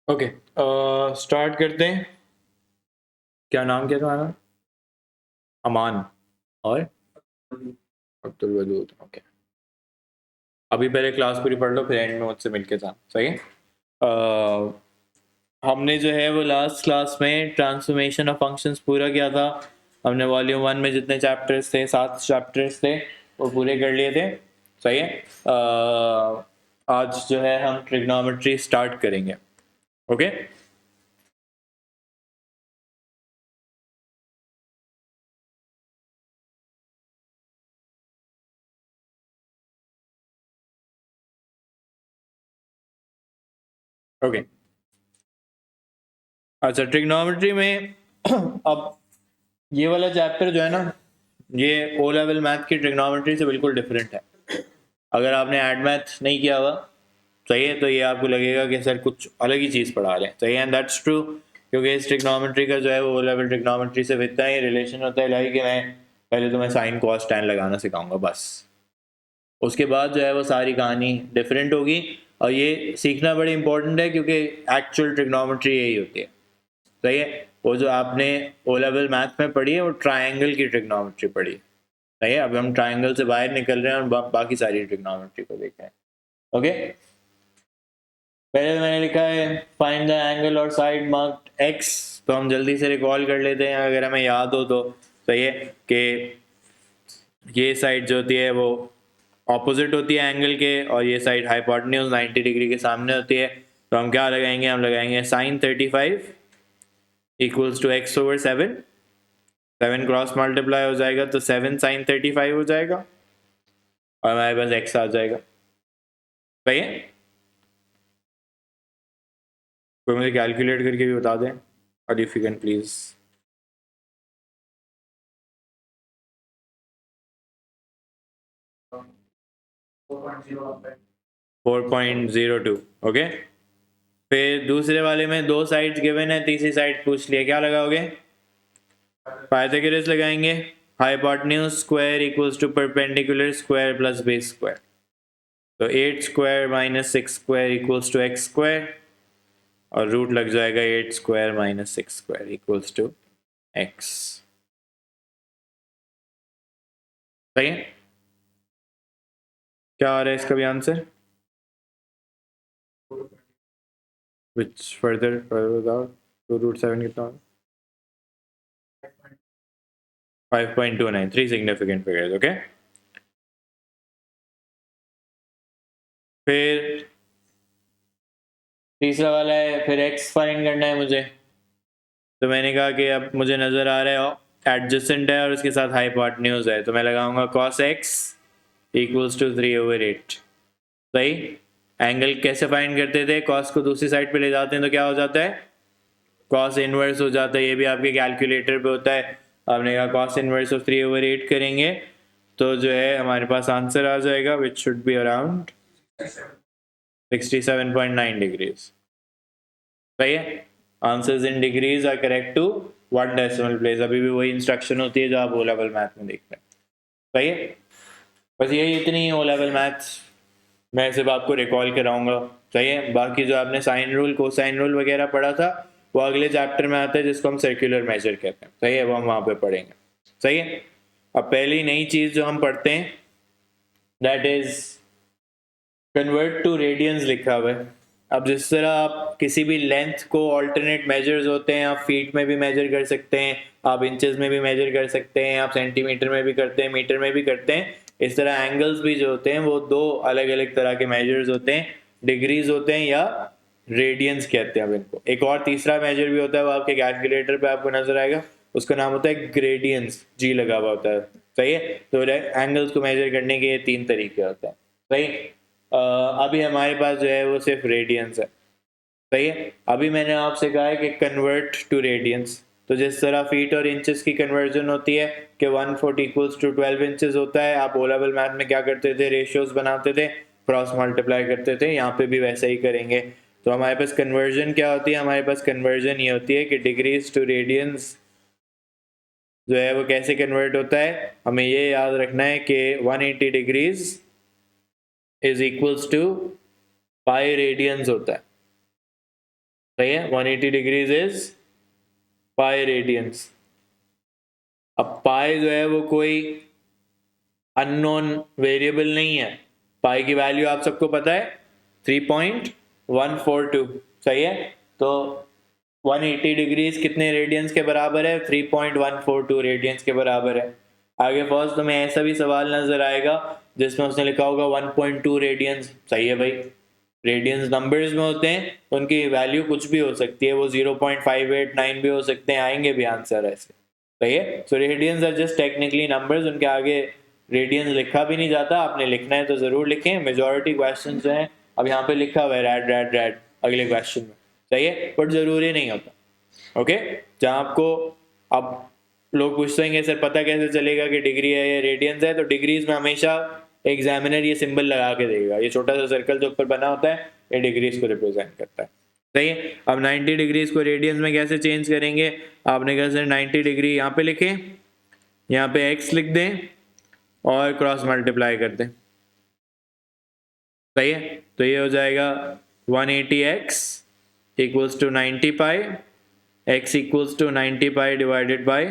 Okay, start करते हैं। क्या नाम क्या तुम्हारा? अमान और अब्दुल वदूद। ओके, अभी पहले क्लास पूरी पढ़ लो, फिर एंड में मुझसे मिलके जाना, सही है? हमने जो है वो लास्ट क्लास में ट्रांसफॉर्मेशन ऑफ फंक्शंस पूरा किया था। हमने वॉल्यूम 1 में जितने चैप्टर्स थे, 7 चैप्टर्स थे, वो पूरे कर लिए थे, सही है? आज जो है हम ट्रिग्नोमेट्री स्टार्ट करेंगे। Okay, okay. अच्छा, ट्रिग्नोमेट्री में अब ये वाला चैप्टर जो है ना, ये ओ लेवल मैथ की ट्रिग्नोमेट्री से बिल्कुल डिफरेंट है। अगर आपने एड मैथ नहीं किया हुआ, सही है, तो ये आपको लगेगा कि सर कुछ अलग ही चीज़ पढ़ा रहे हैं, सही है, एंड दैट्स ट्रू। क्योंकि इस ट्रिग्नोमेट्री का जो है वो ओ लेवल ट्रिग्नोमेट्री से इतना ही रिलेशन होता है लाइक कि मैं पहले तो मैं साइन कॉस टैन लगाना सिखाऊंगा बस। उसके बाद जो है वो सारी कहानी डिफरेंट होगी। और ये सीखना बड़ी इंपॉर्टेंट है क्योंकि एक्चुअल ट्रिग्नोमेट्री यही होती है, सही है। वो जो आपने ओ लेवल मैथ में पढ़ी है वो ट्रायंगल की ट्रिग्नोमेट्री पढ़ी, सही है। अब हम ट्रायंगल से बाहर निकल रहे हैं और बाकी सारी ट्रिग्नोमेट्री को देख रहे हैं। ओके, पहले मैंने लिखा है फाइंड द एंगल और साइड मार्क्ड एक्स, तो हम जल्दी से रिकॉल कर लेते हैं अगर हमें याद हो तो, सही है, कि ये साइड जो होती है वो ऑपोजिट होती है एंगल के, और ये साइड हाइपोटेन्यूज 90 डिग्री के सामने होती है। तो हम क्या लगाएंगे? हम लगाएंगे sine 35 equals to x over 7। 7 cross multiply हो जाएगा तो 7 साइन 35 हो जाएगा और हमारे पास एक्स आ जाएगा, सही है। कोई मुझे कैलकुलेट करके भी बता दें, और if you can please. 4.02। Okay, फिर दूसरे वाले में दो साइड्स गिवन है, तीसरी साइड पूछ लिया, क्या लगाओगे? पाइथागोरस लगाएंगे। Hypotenuse square equals to perpendicular square plus base square, तो 8 square minus 6 square equals to x square, और रूट लग जाएगा 8 square minus 6 square equals to x, सही है। क्या आ रहा है इसका भी आंसर? विच फर्दर विदाउट तो रूट 7 कितना? 5.29, 3 सिग्निफिकेंट फिगर्स। ओके, फिर तीसरा वाला है, फिर एक्स फाइंड करना है मुझे। तो मैंने कहा कि अब मुझे नजर आ रहा है एडजेसेंट है और उसके साथ हाइपोटेन्यूज है, तो मैं लगाऊंगा cos x इक्वल्स टू 3/8, सही। एंगल कैसे फाइंड करते थे? cos को दूसरी साइड पे ले जाते हैं तो क्या हो जाता है? cos इनवर्स हो जाता है। ये भी आपके कैलकुलेटर पे होता है। आपने कहा cos इनवर्स ऑफ 3/8 करेंगे तो जो है हमारे पास आंसर आ जाएगा which should be around 67.9 degrees, सही है। Answers in degrees are correct to 1 decimal place. अभी भी वही इंस्ट्रक्शन होती है जो आप ओ लेवल मैथ में देख रहे हैं, सही है। बस यही इतनी ओ लेवल मैथ्स मैं सिर्फ आपको रिकॉल कराऊंगा, सही है। बाकी जो आपने साइन रूल कोसाइन रूल वगैरह पढ़ा था वो अगले चैप्टर में आता है जिसको हम सर्कुलर मेजर कहते हैं, सही है, वो हम वहां पे पढ़ेंगे, सही है। अब पहली नई चीज जो हम पढ़ते हैं that is convert to radians लिखा हुआ है। अब जिस तरह आप किसी भी लेंथ को ऑल्टरनेट मेजर्स होते हैं, आप फीट में भी मेजर कर सकते हैं, आप इंचेस में भी मेजर कर सकते हैं, आप सेंटीमीटर में भी करते हैं, मीटर में भी करते हैं। इस तरह एंगल्स भी जो होते हैं वो दो अलग अलग तरह के मेजर्स होते हैं, डिग्रीज होते हैं या रेडियंस कहते हैं अब इनको। एक और तीसरा मेजर भी होता है, वो आपके कैलकुलेटर पे आपको नजर आएगा, उसका नाम होता है ग्रेडियंस, जी लगा हुआ होता है, सही है। तो एंगल्स को मेजर करने के ये 3 तरीके होते हैं, सही। अभी हमारे पास जो है वो सिर्फ रेडियंस है, सही है। अभी मैंने आपसे कहा है कि कन्वर्ट टू रेडियंस, तो जिस तरह फीट और इंचेस की कन्वर्जन होती है कि 1 फुट इक्वल्स टू 12 इंचेस होता है, आप ओ लेवल मैथ में क्या करते थे? रेशियोज बनाते थे, क्रॉस मल्टीप्लाई करते थे, यहाँ पे भी वैसा ही करेंगे। तो हमारे पास कन्वर्जन क्या होती है? हमारे पास कन्वर्जन ये होती है कि डिग्रीज टू रेडियंस जो है वो कैसे कन्वर्ट होता है, हमें ये याद रखना है कि 180 degrees is equals to pi radians होता है, सही है, 180 डिग्रीज इज पाई रेडियंस। अब पाई जो है वो कोई अननोन वेरिएबल नहीं है, पाई की वैल्यू आप सबको पता है 3.142, सही है। तो 180 डिग्रीज कितने रेडियंस के बराबर है, 3.142 रेडियंस के बराबर है। आगे फर्स्ट तुम्हें ऐसा भी सवाल नजर आएगा जिसमें उसने लिखा होगा 1.2 रेडियंस, सही है भाई, रेडियंस नंबर्स में होते हैं, उनकी वैल्यू कुछ भी हो सकती है, वो 0.589 भी हो सकते हैं, आएंगे भी आंसर ऐसे, सही है। So radians are just technically numbers, उनके आगे रेडियंस लिखा भी नहीं जाता, आपने लिखना है तो जरूर लिखें। मेजोरिटी क्वेश्चन जो है अब यहाँ पे लिखा हुआ है रैड रैड रैड अगले क्वेश्चन में, सही है, बट जरूरी नहीं होता। ओके, जहाँ आपको अब लोग पूछते हैं सर पता कैसे चलेगा कि डिग्री है या रेडियंस है, तो डिग्रीज में हमेशा एग्जामिनर ये सिंबल लगा के देगा, ये छोटा सा सर्कल जो ऊपर बना होता है ये डिग्रीज को रिप्रेजेंट करता है, सही है। अब 90 डिग्रीज को रेडियंस में कैसे चेंज करेंगे, आपने कहा सर 90 डिग्री यहाँ पे लिखें, यहाँ पे x लिख दें और क्रॉस मल्टीप्लाई कर दें, सही है। तो ये हो जाएगा 180x equals to 90 pi, x equals to 90 pi divided by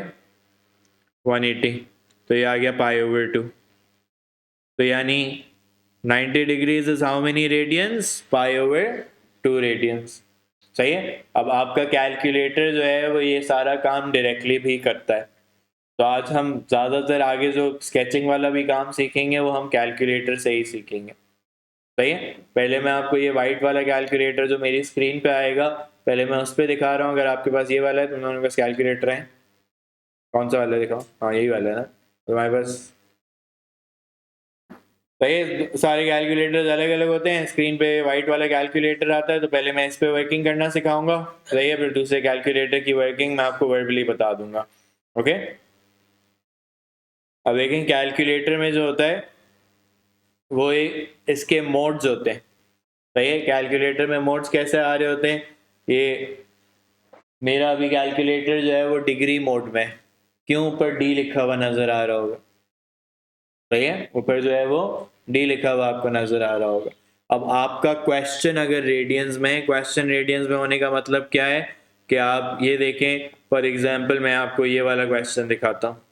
180, तो ये आ गया पाई ओवर 2। तो यानी 90 degrees is how many radians, pi over 2 radians, सही है। अब आपका कैलकुलेटर जो है वो ये सारा काम डायरेक्टली भी करता है, तो आज हम ज़्यादातर आगे जो स्केचिंग वाला भी काम सीखेंगे वो हम कैलकुलेटर से ही सीखेंगे, सही है। पहले मैं आपको ये वाइट वाला कैलकुलेटर जो मेरी स्क्रीन पे आएगा पहले मैं उस पर दिखा रहा हूँ, अगर आपके पास ये वाला है तो उन्होंने पास कैलकुलेटर है, कौन सा वाला दिखाओ, हाँ यही वाला है ना, तो हमारे पास भाई सारे कैलकुलेटर्स अलग अलग होते हैं, स्क्रीन पे वाइट वाला कैलकुलेटर आता है तो पहले मैं इस पे वर्किंग करना सिखाऊंगा, सही है, फिर दूसरे कैलकुलेटर की वर्किंग मैं आपको वर्बली बता दूंगा, ओके। अब देखें कैलकुलेटर में जो होता है वो इसके मोड्स होते हैं, सही है। कैलकुलेटर में मोड्स कैसे आ रहे होते हैं, ये मेरा अभी कैलकुलेटर जो है वो डिग्री मोड में है, क्यों, ऊपर डी लिखा हुआ नजर आ रहा होगा, सही है, ऊपर जो है वो डी लिखा हुआ आपको नजर आ रहा होगा। अब आपका क्वेश्चन अगर रेडियंस में है, क्वेश्चन रेडियंस में होने का मतलब क्या है कि आप ये देखें, फॉर एग्जांपल मैं आपको ये वाला क्वेश्चन दिखाता हूँ,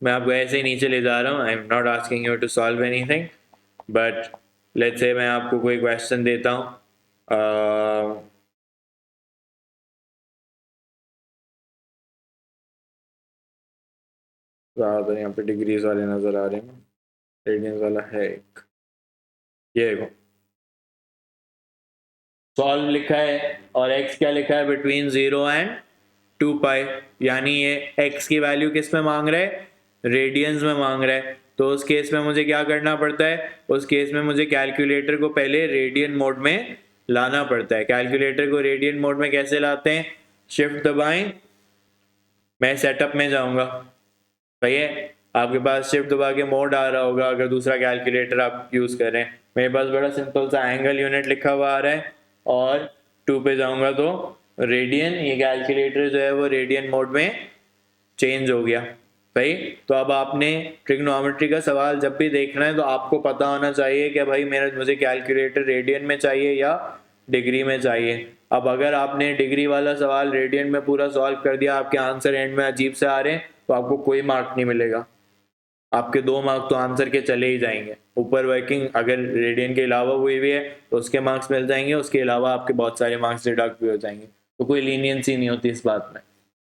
मैं आपको ऐसे ही नीचे ले जा रहा हूँ, I am not asking you to solve anything, but let's say मैं आपको कोई क्वेश्चन देता हूँ, ज़्यादातर यहाँ पे डिग्रीज वाले नजर आ रहे हैं, रेडियंस वाला है एक, ये देखो सॉल्व लिखा है और x क्या लिखा है, बिटवीन 0 एंड 2 पाई, यानी ये x की वैल्यू किस में मांग रहा है, रेडियंस में मांग रहा है। तो उस केस में मुझे क्या करना पड़ता है, उस केस में मुझे कैलकुलेटर को पहले रेडियन मोड में लाना पड़ता है। कैलकुलेटर को रेडियन मोड में कैसे लाते हैं, शिफ्ट दबाएं, मैं सेटअप में जाऊंगा, सही है, आपके पास शिफ्ट दबा के मोड आ रहा होगा अगर दूसरा कैलकुलेटर आप यूज कर रहे हैं, मेरे पास बड़ा सिंपल सा एंगल यूनिट लिखा हुआ आ रहा है और 2 पे जाऊंगा तो रेडियन, ये कैलकुलेटर जो है वो रेडियन मोड में चेंज हो गया, सही। तो अब आपने ट्रिग्नोमेट्री का सवाल जब भी देखना है तो आपको पता होना चाहिए कि भाई मुझे कैलकुलेटर रेडियन में चाहिए या डिग्री में चाहिए। अब अगर आपने डिग्री वाला सवाल रेडियन में पूरा सॉल्व कर दिया, आपके आंसर एंड में अजीब से आ रहे हैं तो आपको कोई मार्क नहीं मिलेगा, आपके 2 मार्क तो आंसर के चले ही जाएंगे। ऊपर वर्किंग अगर रेडियन के अलावा हुई भी है तो उसके मार्क्स मिल जाएंगे, उसके अलावा आपके बहुत सारे मार्क्स डिडक्ट भी हो जाएंगे, तो कोई लीनियंसी नहीं होती इस बात में।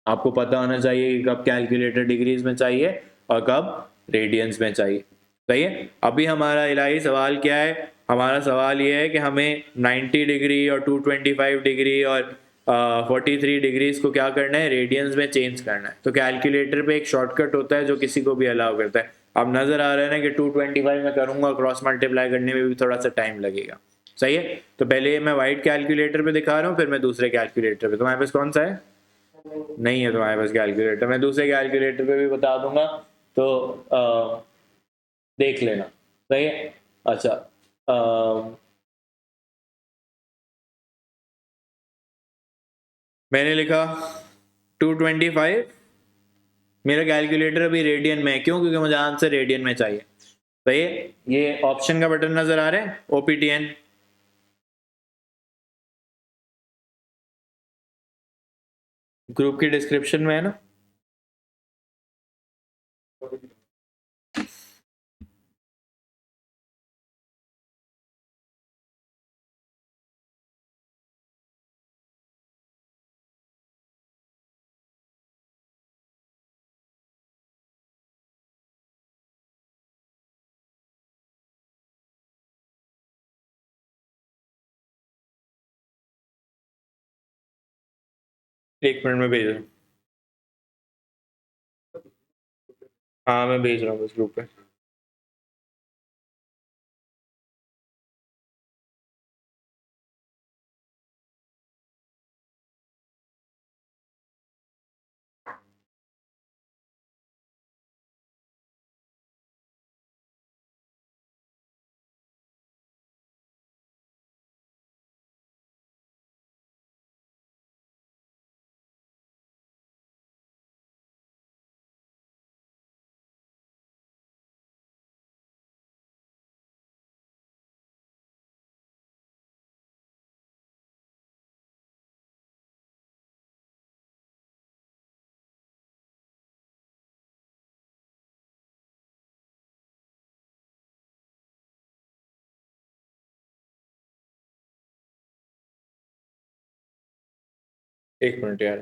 आपको पता होना चाहिए कि कब कैलकुलेटर डिग्रीज में चाहिए और कब रेडियंस में चाहिए, सही है। अभी हमारा इलाही सवाल क्या है, हमारा सवाल ये है कि हमें 90 डिग्री और 225 डिग्री और 43 डिग्रीज को क्या करना है, रेडियंस में चेंज करना है। तो कैलकुलेटर पे एक शॉर्टकट होता है जो किसी को भी अलाउ करता है। अब नजर आ रहा है ना कि 225 में करूंगा, क्रॉस मल्टीप्लाई करने में भी थोड़ा सा टाइम लगेगा, सही है। तो पहले मैं वाइट कैलकुलेटर पे दिखा रहा हूँ, फिर मैं दूसरे कैलकुलेटर पे, तुम्हारे पास कौन सा है, नहीं है तुम्हारे पास कैलकुलेटर, मैं दूसरे कैलकुलेटर पे भी बता दूंगा, तो देख लेना, सही है। अच्छा, मैंने लिखा 225, मेरा कैलकुलेटर अभी रेडियन में है, क्यों, क्योंकि मुझे आंसर रेडियन में चाहिए, सही है। ये ऑप्शन का बटन नजर आ रहा है, OPTN, ग्रुप की डिस्क्रिप्शन में है ना। एक मिनट में भेज रहा हूँ। हाँ मैं भेज रहा हूँ बस ग्रुप पे। एक मिनट यार।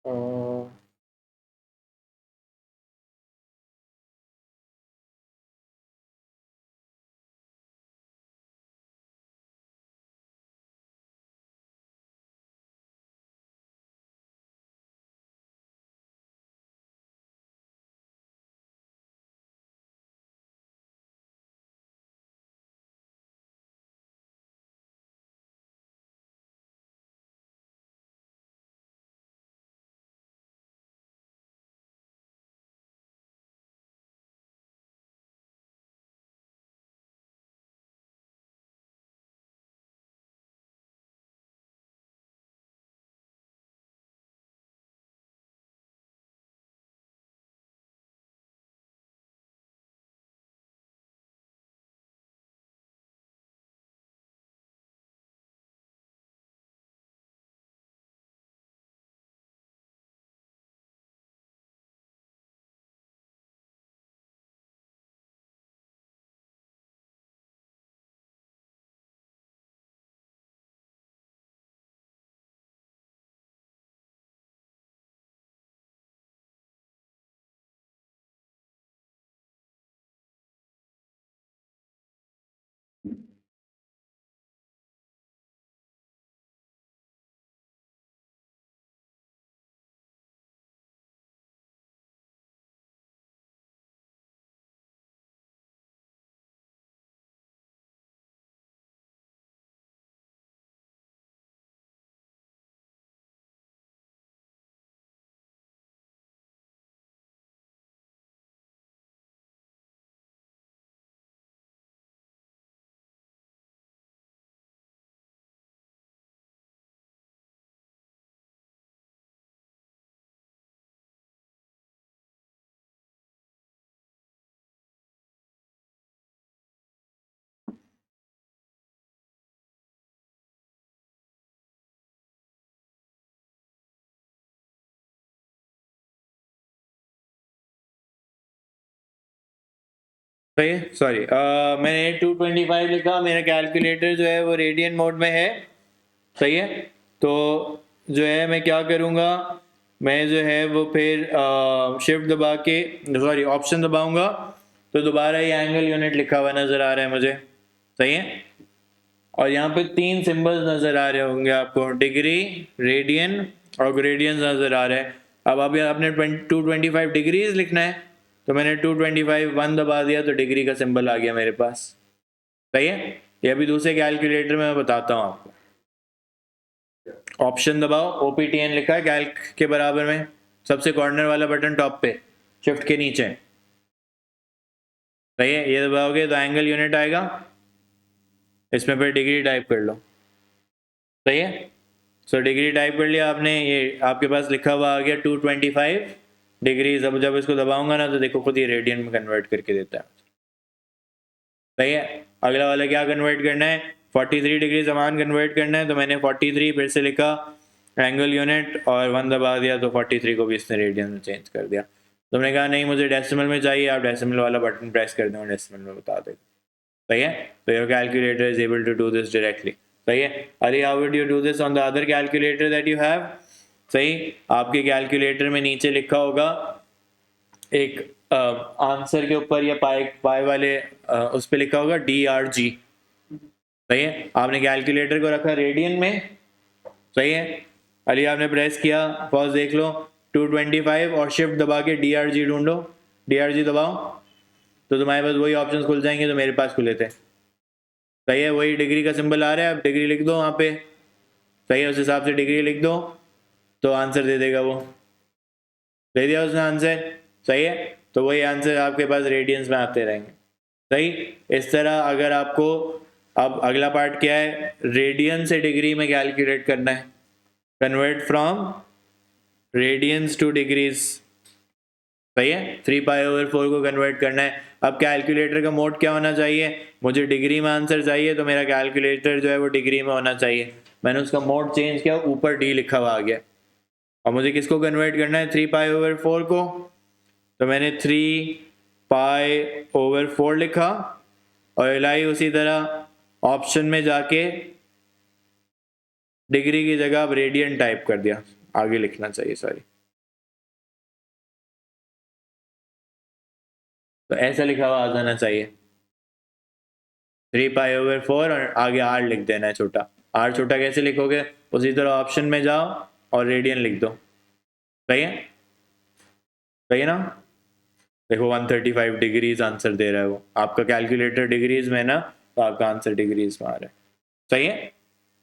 अ, सही है, सॉरी मैंने 225 लिखा, मेरा कैलकुलेटर जो है वो रेडियन मोड में है। सही है, तो जो है मैं क्या करूँगा, मैं जो है वो फिर शिफ्ट दबा के, सॉरी ऑप्शन दबाऊंगा, तो दोबारा ये एंगल यूनिट लिखा हुआ नज़र आ रहा है मुझे। सही है, और यहाँ पे 3 सिंबल्स नज़र आ रहे होंगे आपको, डिग्री, रेडियन और ग्रेडियंस नज़र आ रहे हैं। अब अभी आपने 225 डिग्रीज लिखना है, तो मैंने 225 1 दबा दिया तो डिग्री का सिंबल आ गया मेरे पास। सही है, ये अभी दूसरे कैलकुलेटर में मैं बताता हूँ आपको। ऑप्शन दबाओ, OPTN लिखा है कैल्क के बराबर में, सबसे कॉर्नर वाला बटन टॉप पे, शिफ्ट के नीचे। सही है, ये दबाओगे तो एंगल यूनिट आएगा, इसमें फिर डिग्री टाइप कर लो। सही है, सो डिग्री टाइप कर लिया आपने, ये आपके पास लिखा हुआ आ गया 225 डिग्रीज। अब जब इसको दबाऊंगा ना तो देखो खुद ये रेडियन में कन्वर्ट करके देता है। सही है, अगला वाला क्या कन्वर्ट करना है, 43 डिग्री समान कन्वर्ट करना है, तो मैंने 43 फिर से लिखा, एंगल यूनिट और 1 दबा दिया तो 43 को भी इसने रेडियन में चेंज कर दिया। तुमने कहा नहीं मुझे डेसिमल में चाहिए, आप डेसिमल वाला बटन प्रेस कर दें और डेसिमल में बता देगा। सही है, तो your calculator is able to do this directly. सही है, अरे how would you do this on the other calculator that you have? सही, आपके कैलकुलेटर में नीचे लिखा होगा एक आंसर के ऊपर या पाई वाले उस पर लिखा होगा DRG। सही है, आपने कैलकुलेटर को रखा रेडियन में। सही है, अली आपने प्रेस किया, फर्स्ट देख लो 225 और शिफ्ट दबा के DRG ढूंढो, DRG दबाओ तो तुम्हारे पास वही ऑप्शंस खुल जाएंगे जो मेरे पास खुले थे। सही है, वही डिग्री का सिंबल आ रहा है, आप डिग्री लिख दो वहाँ पे। सही है, उस हिसाब से डिग्री लिख दो तो आंसर दे देगा वो। दे दिया उसने आंसर। सही है, तो वही आंसर आपके पास रेडियंस में आते रहेंगे। सही, इस तरह अगर आपको, अब अगला पार्ट क्या है, रेडियन से डिग्री में कैलकुलेट करना है, convert from radians to degrees. सही है, 3π/4 को कन्वर्ट करना है। अब कैलकुलेटर का मोड क्या होना चाहिए, मुझे डिग्री में आंसर चाहिए तो मेरा कैलकुलेटर जो है वो डिग्री में होना चाहिए। मैंने उसका मोड चेंज किया, ऊपर D लिखा हुआ आ गया। और मुझे किसको कन्वर्ट करना है, 3π/4 को, तो मैंने 3π/4 लिखा और एलआई उसी तरह ऑप्शन में जाके डिग्री की जगह अब रेडियन टाइप कर दिया, आगे लिखना चाहिए सॉरी। तो ऐसा लिखा हुआ आ जाना चाहिए 3π/4 और आगे R लिख देना है छोटा। R छोटा कैसे लिखोगे, उसी तरह ऑप्शन में जाओ और रेडियन लिख दो। सही है, सही है ना। देखो 135 डिग्रीज आंसर दे रहा है वो, आपका कैलकुलेटर डिग्रीज में ना, तो आपका आंसर डिग्रीज में आ रहा है। सही है,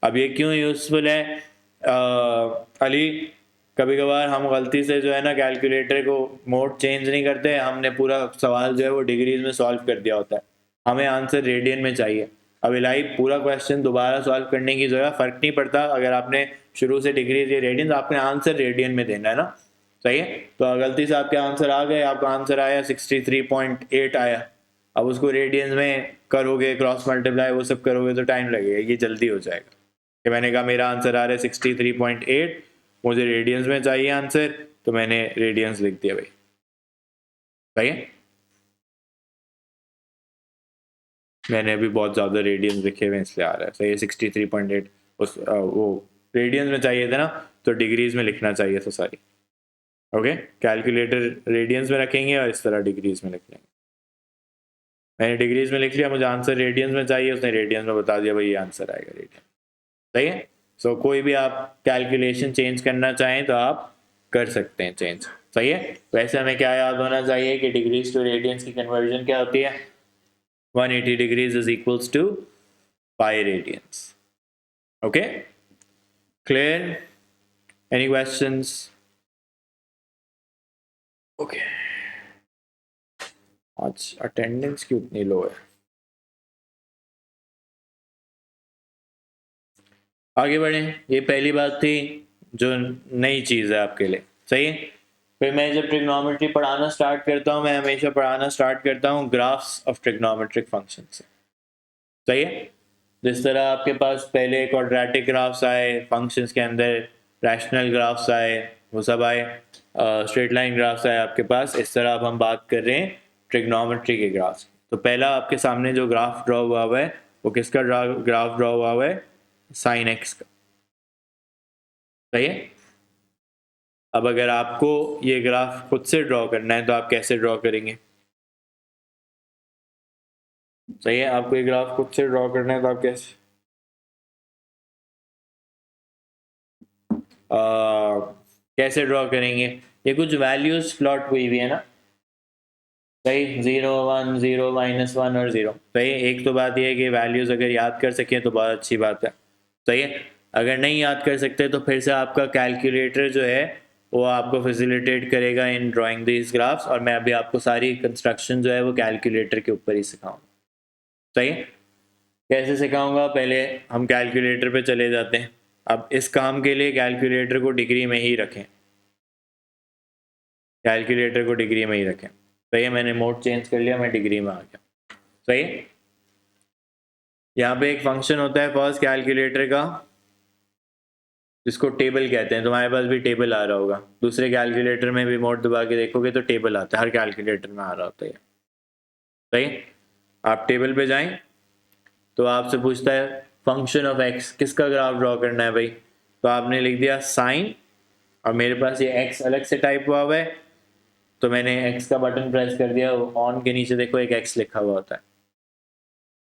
अब ये क्यों यूजफुल है अली, कभी कभार हम गलती से जो है ना कैलकुलेटर को मोड चेंज नहीं करते, हमने पूरा सवाल जो है वो डिग्रीज में सॉल्व कर दिया होता है, हमें आंसर रेडियन में चाहिए। अब इलाही पूरा क्वेश्चन दोबारा सॉल्व करने की जगह फर्क नहीं पड़ता, अगर आपने शुरू से डिग्रीज या रेडियन, आपने आंसर रेडियन में देना है ना। सही है, तो गलती से आपके आंसर आ गए, आपका आंसर आया 63.8 आया, अब उसको रेडियंस में करोगे, क्रॉस मल्टीप्लाई वो सब करोगे तो टाइम लगेगा, ये जल्दी हो जाएगा कि मैंने कहा मेरा आंसर आ रहा है 63.8, मुझे रेडियंस में चाहिए आंसर, तो मैंने रेडियंस लिख दिया भाई। सही है, मैंने अभी बहुत ज़्यादा रेडियंस लिखे हुए इसलिए आ रहा है। सही है, 63.8 उस वो रेडियंस में चाहिए था ना, तो डिग्रीज में लिखना चाहिए था सारी। ओके, कैलकुलेटर रेडियंस में रखेंगे और इस तरह डिग्रीज में लिख लेंगे। मैंने डिग्रीज में लिख लिया, मुझे आंसर रेडियंस में चाहिए, उसने रेडियंस में बता दिया भाई ये आंसर आएगा रेडियन। सही है, सो कोई भी आप कैलकुलेशन चेंज करना चाहें तो आप कर सकते हैं चेंज। सही है, वैसे हमें क्या याद होना चाहिए कि डिग्रीज टू रेडियंस की कन्वर्जन क्या होती है, 180 degrees is equals to pi radians. Okay, clear, any questions? Okay, आज अटेंडेंस क्यों इतनी लो है? आगे बढ़ें, ये पहली बात थी जो नई चीज़ है आपके लिए। सही है, फिर मैं जब ट्रिग्नोमेट्री पढ़ाना स्टार्ट करता हूँ, मैं हमेशा पढ़ाना स्टार्ट करता हूँ ग्राफ्स ऑफ ट्रिग्नोमेट्रिक फंक्शन से। सही है, जिस तरह आपके पास पहले क्वाड्रेटिक ग्राफ्स आए फंक्शंस के अंदर, रैशनल ग्राफ्स आए, वो सब आए, स्ट्रेट लाइन ग्राफ्स आए आपके पास, इस तरह अब हम बात कर रहे हैं ट्रिग्नोमेट्री के ग्राफ्स। तो पहला आपके सामने जो ग्राफ ड्रॉ हुआ हुआ है वो किसका ग्राफ ड्रॉ हुआ हुआ है, साइन एक्स का। सही है, अब अगर आपको ये ग्राफ खुद से ड्रॉ करना है तो आप कैसे ड्रॉ करेंगे? सही है, आपको ये ग्राफ खुद से ड्रॉ करना है तो आप कैसे कैसे ड्रॉ करेंगे? ये कुछ वैल्यूज प्लॉट हुई हुई है ना, सही, 0 1 0 -1 और 0। सही, एक तो बात यह है कि वैल्यूज अगर याद कर सकें तो बहुत अच्छी बात है। सही है, अगर नहीं याद कर सकते तो फिर से आपका कैलकुलेटर जो है वो आपको फैसिलिटेट करेगा इन ड्राइंग दीज ग्राफ्स, और मैं अभी आपको सारी कंस्ट्रक्शन जो है वो कैलकुलेटर के ऊपर ही सिखाऊंगा। सही है, कैसे सिखाऊंगा, पहले हम कैलकुलेटर पे चले जाते हैं। अब इस काम के लिए कैलकुलेटर को डिग्री में ही रखें, कैलकुलेटर को डिग्री में ही रखें। सही है, मैंने मोड चेंज कर लिया, मैं डिग्री में आ गया। सही, यहाँ पे एक फंक्शन होता है फर्स्ट कैलकुलेटर का, जिसको टेबल कहते हैं। तुम्हारे पास भी टेबल आ रहा होगा, दूसरे कैलकुलेटर में भी मोड दबा के देखोगे तो टेबल आता है, हर कैलकुलेटर में आ रहा होता है। सही, आप टेबल पे जाएं तो आपसे पूछता है फंक्शन ऑफ एक्स, किसका ग्राफ ड्रॉ करना है भाई, तो आपने लिख दिया साइन, और मेरे पास ये एक्स अलग से टाइप हुआ है तो मैंने एक्स का बटन प्रेस कर दिया, ऑन के नीचे देखो एक एक्स लिखा हुआ होता है।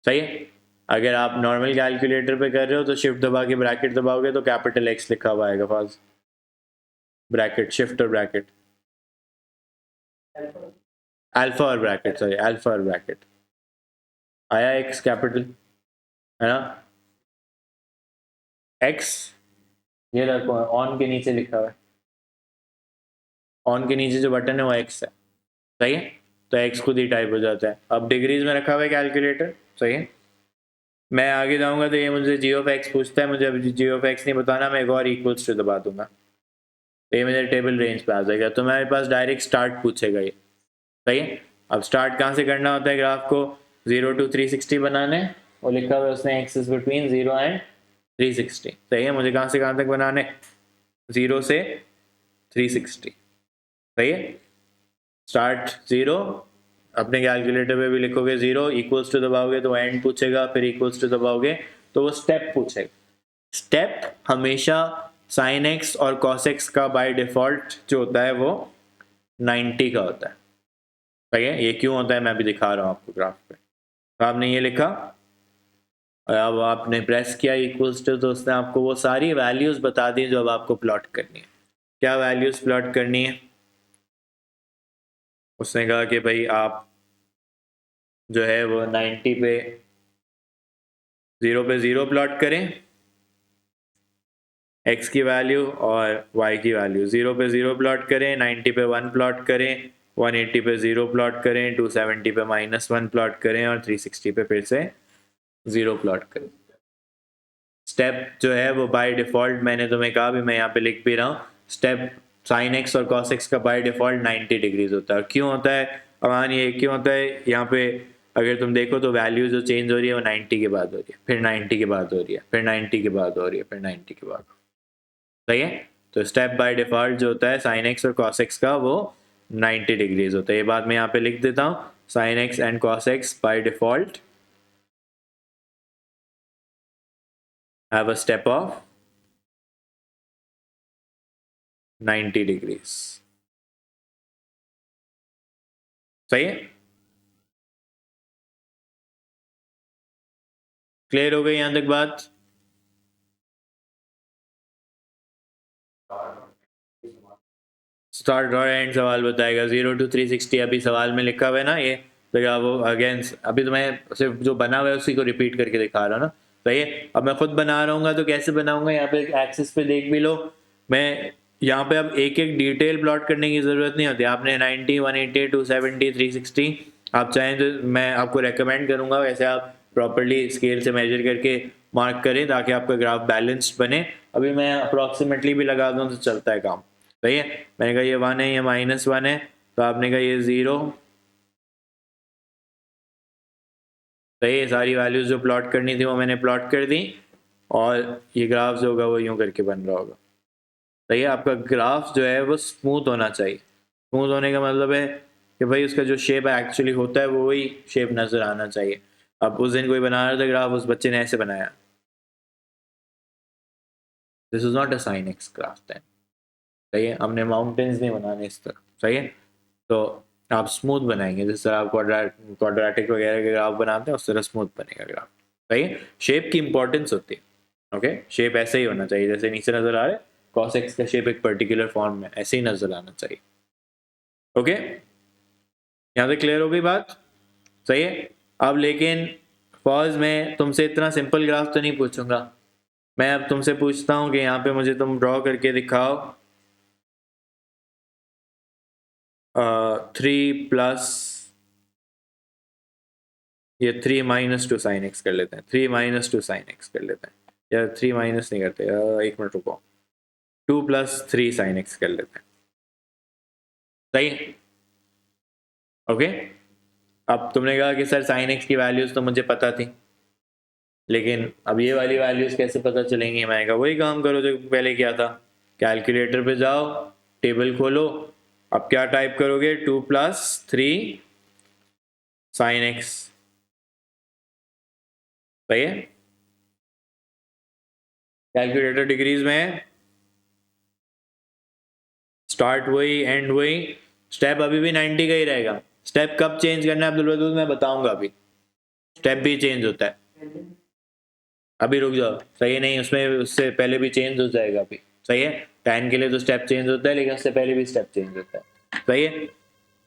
सही है, अगर आप नॉर्मल कैलकुलेटर पे कर रहे हो तो शिफ्ट दबा के ब्रैकेट दबाओगे तो कैपिटल एक्स लिखा हुआ आएगा, फाज ब्रैकेट, शिफ्ट और ब्रैकेट, अल्फा और ब्रैकेट, सॉरी अल्फा और ब्रैकेट आया, एक्स कैपिटल है ना, एक्स ये रखो ऑन के नीचे लिखा हुआ है, ऑन के नीचे जो बटन है वो एक्स है। सही है, तो एक्स खुद ही टाइप हो जाता है। अब डिग्रीज में रखा हुआ है कैलकुलेटर। सही है, मैं आगे जाऊंगा तो ये मुझे जी ऑफ एक्स पूछता है, मुझे अभी जी ऑफ एक्स नहीं बताना, मैं एक और इक्वल्स टू दबा दूंगा तो ये मेरे टेबल रेंज पे आ जाएगा, तो मेरे पास डायरेक्ट स्टार्ट पूछेगा ये। सही है, अब स्टार्ट कहाँ से करना होता है ग्राफ को, 0 to 360 बनाने, वो लिखा हुआ है उसने एक्सिस बिटवीन 0 एंड 360। सही है, मुझे कहाँ से कहाँ तक बनाने, 0 से 360। सही है, स्टार्ट 0, अपने कैलकुलेटर पे भी लिखोगे 0, इक्वल्स टू दबाओगे तो एंड पूछेगा, फिर इक्वल्स टू दबाओगे तो वो स्टेप पूछेगा। स्टेप हमेशा साइन एक्स और कॉस एक्स का बाय डिफॉल्ट जो होता है वो 90 का होता है। सही है, ये क्यों होता है मैं भी दिखा रहा हूँ आपको ग्राफ पे। तो आपने ये लिखा और अब आपने प्रेस किया इक्वल्स टू, तो उसने आपको वो सारी वैल्यूज बता दी जो अब आपको प्लॉट करनी है। क्या वैल्यूज प्लॉट करनी है, उसने कहा कि भाई आप जो है वो 90 पे 0 पे 0 प्लॉट करें, x की वैल्यू और y की वैल्यू, 0 पे 0 प्लॉट करें, 90 पे 1 प्लॉट करें, 180 पे 0 प्लॉट करें, 270 पे -1 प्लॉट करें और 360 पे फिर से 0 प्लॉट करें। स्टेप जो है वो बाय डिफॉल्ट, मैंने तुम्हें कहा भी, मैं यहाँ पे लिख भी रहा हूँ, स्टेप साइन एक्स और कॉस एक्स का बाय डिफॉल्ट 90 डिग्रीज होता है। और क्यों होता है अमान, ये क्यों होता है, यहाँ पे अगर तुम देखो तो वैल्यू जो चेंज हो रही है वो 90 के बाद हो रही है, फिर 90 के बाद हो रही है, फिर 90 के बाद हो रही है, फिर 90 के बाद। सही है, तो स्टेप बाय डिफॉल्ट जो होता है साइन एक्स और कॉस एक्स का वो 90 डिग्रीज होता है। ये बात मैं यहाँ पे लिख देता हूँ, sine x and cos x by default have a step of 90 degrees. सही है, क्लियर हो गई यहां तक बात। स्टार्ट और एंड सवाल बताएगा, 0 to 360 अभी सवाल में लिखा हुआ है ना ये, तो वो अगेन अभी तो मैं सिर्फ जो बना हुआ है उसी को रिपीट करके दिखा रहा हूँ ना। सही है, अब मैं खुद बना रहा हूँ तो कैसे बनाऊंगा, यहाँ पे एक्सिस पे देख भी लो, मैं यहाँ पे अब एक एक डिटेल प्लॉट करने की जरूरत नहीं होती, आपने 90, 180, 270, 360 आप चाहें तो मैं आपको रेकमेंड करूंगा वैसे आप प्रॉपरली स्केल से मेजर करके मार्क करें ताकि आपका ग्राफ बैलेंस्ड बने। अभी मैं अप्रॉक्सीमेटली भी लगा दूं तो चलता है काम। सही है, मैंने कहा ये 1 है, ये -1 है, तो आपने कहा ये 0। सही है, सारी वैल्यूज जो प्लॉट करनी थी वो मैंने प्लॉट कर दी, और ये ग्राफ जो होगा वो यूं करके बन रहा होगा। सही है, आपका ग्राफ जो है वो स्मूथ होना चाहिए। स्मूथ होने का मतलब है कि भाई उसका जो शेप एक्चुअली होता है वो वही शेप नजर आना चाहिए। अब उस दिन कोई बना रहा था ग्राफ, उस बच्चे ने ऐसे बनाया, this is not a sine x graph then. सही है, हमने माउंटेन्स नहीं बनाने इस तरह। सही है, तो आप स्मूथ बनाएंगे, जिस तरह आप क्वाड्रेटिक वगैरह के ग्राफ बनाते हैं उस तरह स्मूथ बनेगा ग्राफ। सही है, शेप की इंपॉर्टेंस होती है। ओके, शेप ऐसे ही होना चाहिए जैसे नीचे नजर आ रहा है, cos x का शेप एक पर्टिकुलर फॉर्म में ऐसे ही नजर आना चाहिए। ओके, यहाँ से क्लियर हो गई बात। सही है, अब लेकिन पॉज में तुमसे इतना सिंपल ग्राफ तो नहीं पूछूंगा, मैं अब तुमसे पूछता हूँ कि यहाँ पे मुझे तुम ड्रॉ करके दिखाओ 3 प्लस ये 3 -2 साइन एक्स कर लेते हैं, 3 -2 साइन एक्स कर लेते हैं, या 3 माइनस नहीं करते, एक मिनट रुको, 2 + 3 साइन एक्स कर लेते हैं। सही है, ओके। अब तुमने कहा कि सर साइन एक्स की वैल्यूज तो मुझे पता थी, लेकिन अब ये वाली वैल्यूज कैसे पता चलेंगी? मैंने कहा वही काम करो जो पहले किया था, कैलकुलेटर पे जाओ, टेबल खोलो, अब क्या टाइप करोगे? 2+3 sin x, सही है? कैलकुलेटर डिग्रीज में है, स्टार्ट वही, एंड वही, स्टेप अभी भी 90 का ही रहेगा। स्टेप कब चेंज करना है अब्दुल वदूद मैं बताऊंगा, अभी स्टेप भी चेंज होता है। अभी रुक जाओ, सही है? नहीं, उसमें उससे पहले भी चेंज हो जाएगा अभी, सही है? 10 के लिए तो स्टेप चेंज होता है, लेकिन उससे पहले भी स्टेप चेंज होता है, सही है?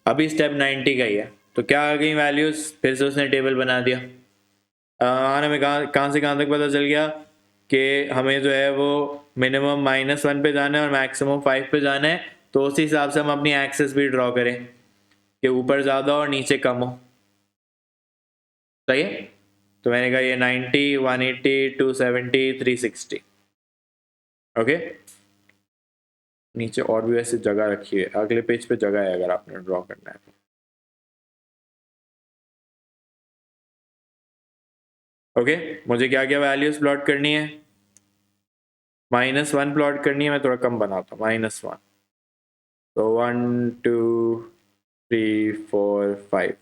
अभी स्टेप 90 का ही है, तो क्या आ गई वैल्यूज? फिर से उसने टेबल बना दिया। हमें कहाँ से कहाँ तक पता चल गया कि हमें जो है वो मिनिमम -1 पे जाना है और मैक्सिमम 5 पे जाना है, तो उसी हिसाब से हम अपनी एक्सेस भी ड्रॉ करें कि ऊपर ज़्यादा और नीचे कम हो, सही है? तो मैंने कहा ये 90, 180, 270, 360, ओके। नीचे और भी वैसे जगह रखी है, अगले पेज पे जगह है अगर आपने ड्रॉ करना है तो, ओके। मुझे क्या क्या वैल्यूज प्लॉट करनी है? -1 प्लॉट करनी है, मैं थोड़ा कम बनाता हूँ, -1, तो 1 2 3 4 5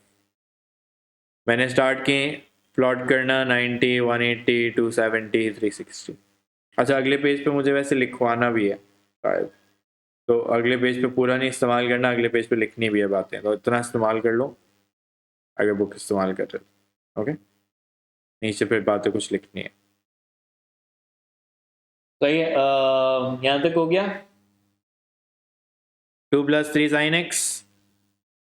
मैंने स्टार्ट की प्लॉट करना, 90, 180, 270, 360। अच्छा, अगले पेज पे मुझे वैसे लिखवाना भी है शायद, तो अगले पेज पे पूरा नहीं इस्तेमाल करना, अगले पेज पे लिखनी भी है बातें, तो इतना इस्तेमाल कर लो अगर बुक इस्तेमाल कर रहे हो, ओके। नीचे फिर बातें कुछ लिखनी है, सही है? यहाँ तक हो गया। 2+3 sin x,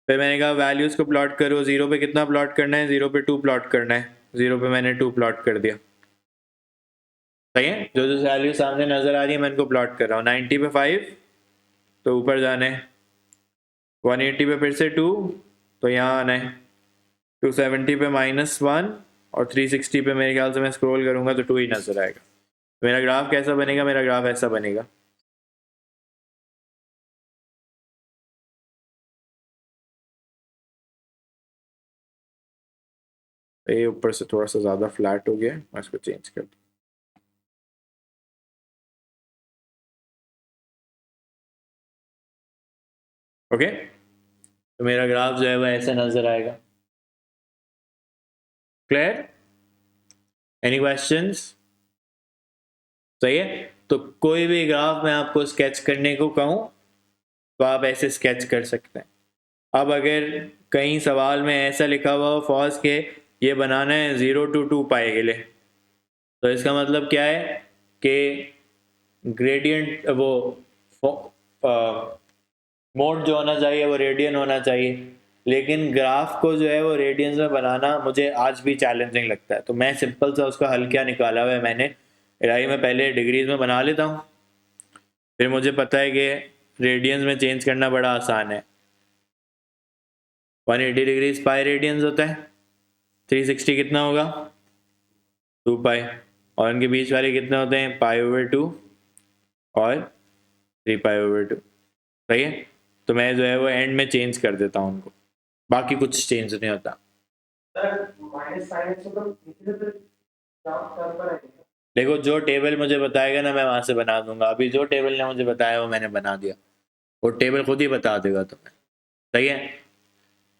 फिर मैंने कहा वैल्यूज को प्लॉट करो, 0 पे कितना प्लॉट करना है? 0 पे 2 प्लॉट करना है, 0 पे मैंने 2 प्लॉट कर दिया, सही है? जो जो वैल्यू सामने नजर आ रही है मैं इनको प्लॉट कर रहा हूँ। 90 पे 5 तो ऊपर जाना है, 180 पे फिर से 2 तो यहाँ आना है, 270 पे -1 और 360 पे मेरे ख्याल से मैं स्क्रॉल करूंगा तो 2 ही नजर आएगा। मेरा ग्राफ कैसा बनेगा? मेरा ग्राफ ऐसा बनेगा, ये ऊपर से थोड़ा सा ज्यादा फ्लैट हो गया है, मैं इसको चेंज कर दूँ, ओके। तो मेरा ग्राफ जो है वो ऐसे नजर आएगा, क्लियर? Any questions? सही है? तो कोई भी ग्राफ मैं आपको स्केच करने को कहूँ तो आप ऐसे स्केच कर सकते हैं। अब अगर कहीं सवाल में ऐसा लिखा हुआ हो फॉज के ये बनाना है 0 to 2 पाई के लिए, तो इसका मतलब क्या है कि ग्रेडियंट वो मोड जो होना चाहिए वो रेडियन होना चाहिए, लेकिन ग्राफ को जो है वो रेडियंस में बनाना मुझे आज भी चैलेंजिंग लगता है। तो मैं सिंपल सा उसका हल क्या निकाला हुआ है मैंने, इराई में पहले डिग्रीज में बना लेता हूँ, फिर मुझे पता है कि रेडियंस में चेंज करना बड़ा आसान है। 180 डिग्रीज पाई रेडियंस होता है, 360 कितना होगा? 2 पाई, और इनके बीच वाले कितने होते हैं? π/2 और 3π/2, सही है? तो मैं जो है वो एंड में चेंज कर देता हूँ उनको, बाकी कुछ चेंज नहीं होता। देखो जो टेबल मुझे बताएगा ना मैं वहां से बना दूंगा, अभी जो टेबल ने मुझे बताया वो मैंने बना दिया, वो टेबल खुद ही बता देगा तुम्हें, सही है?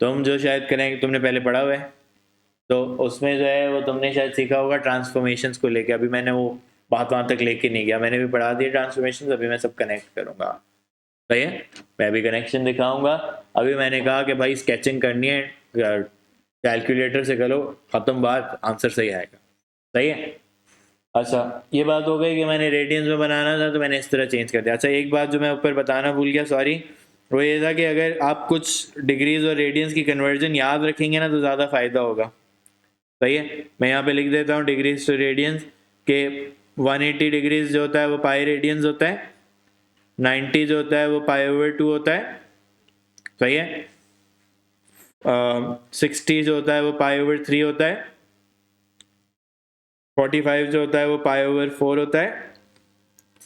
तुम जो शायद करेंगे, तुमने पहले पढ़ा हुआ है तो उसमें जो है वो तुमने शायद सीखा होगा ट्रांसफॉर्मेशंस को लेके, अभी मैंने वो बात वहां तक लेके नहीं गया, मैंने भी पढ़ा दिया ट्रांसफॉर्मेशंस, अभी मैं सब कनेक्ट करूंगा, सही है? मैं भी कनेक्शन दिखाऊंगा। अभी मैंने कहा कि भाई स्केचिंग करनी है, कैलकुलेटर से करो, खत्म बात, आंसर सही आएगा, सही है? अच्छा, ये बात हो गई कि मैंने रेडियंस में बनाना था तो मैंने इस तरह चेंज कर दिया। अच्छा, एक बात जो मैं ऊपर बताना भूल गया, सॉरी, वो ये था कि अगर आप कुछ डिग्रीज और रेडियंस की कन्वर्जन याद रखेंगे ना तो ज़्यादा फायदा होगा, सही है? मैं यहाँ पे लिख देता हूँ डिग्रीज टू रेडियंस के 180 डिग्रीज जो होता है वो पाई रेडियंस होता है, 90 जो होता है वो π/2 होता है, सही है? 60 जो होता है वो π/3 होता है, 45 जो होता है वो π/4 होता है,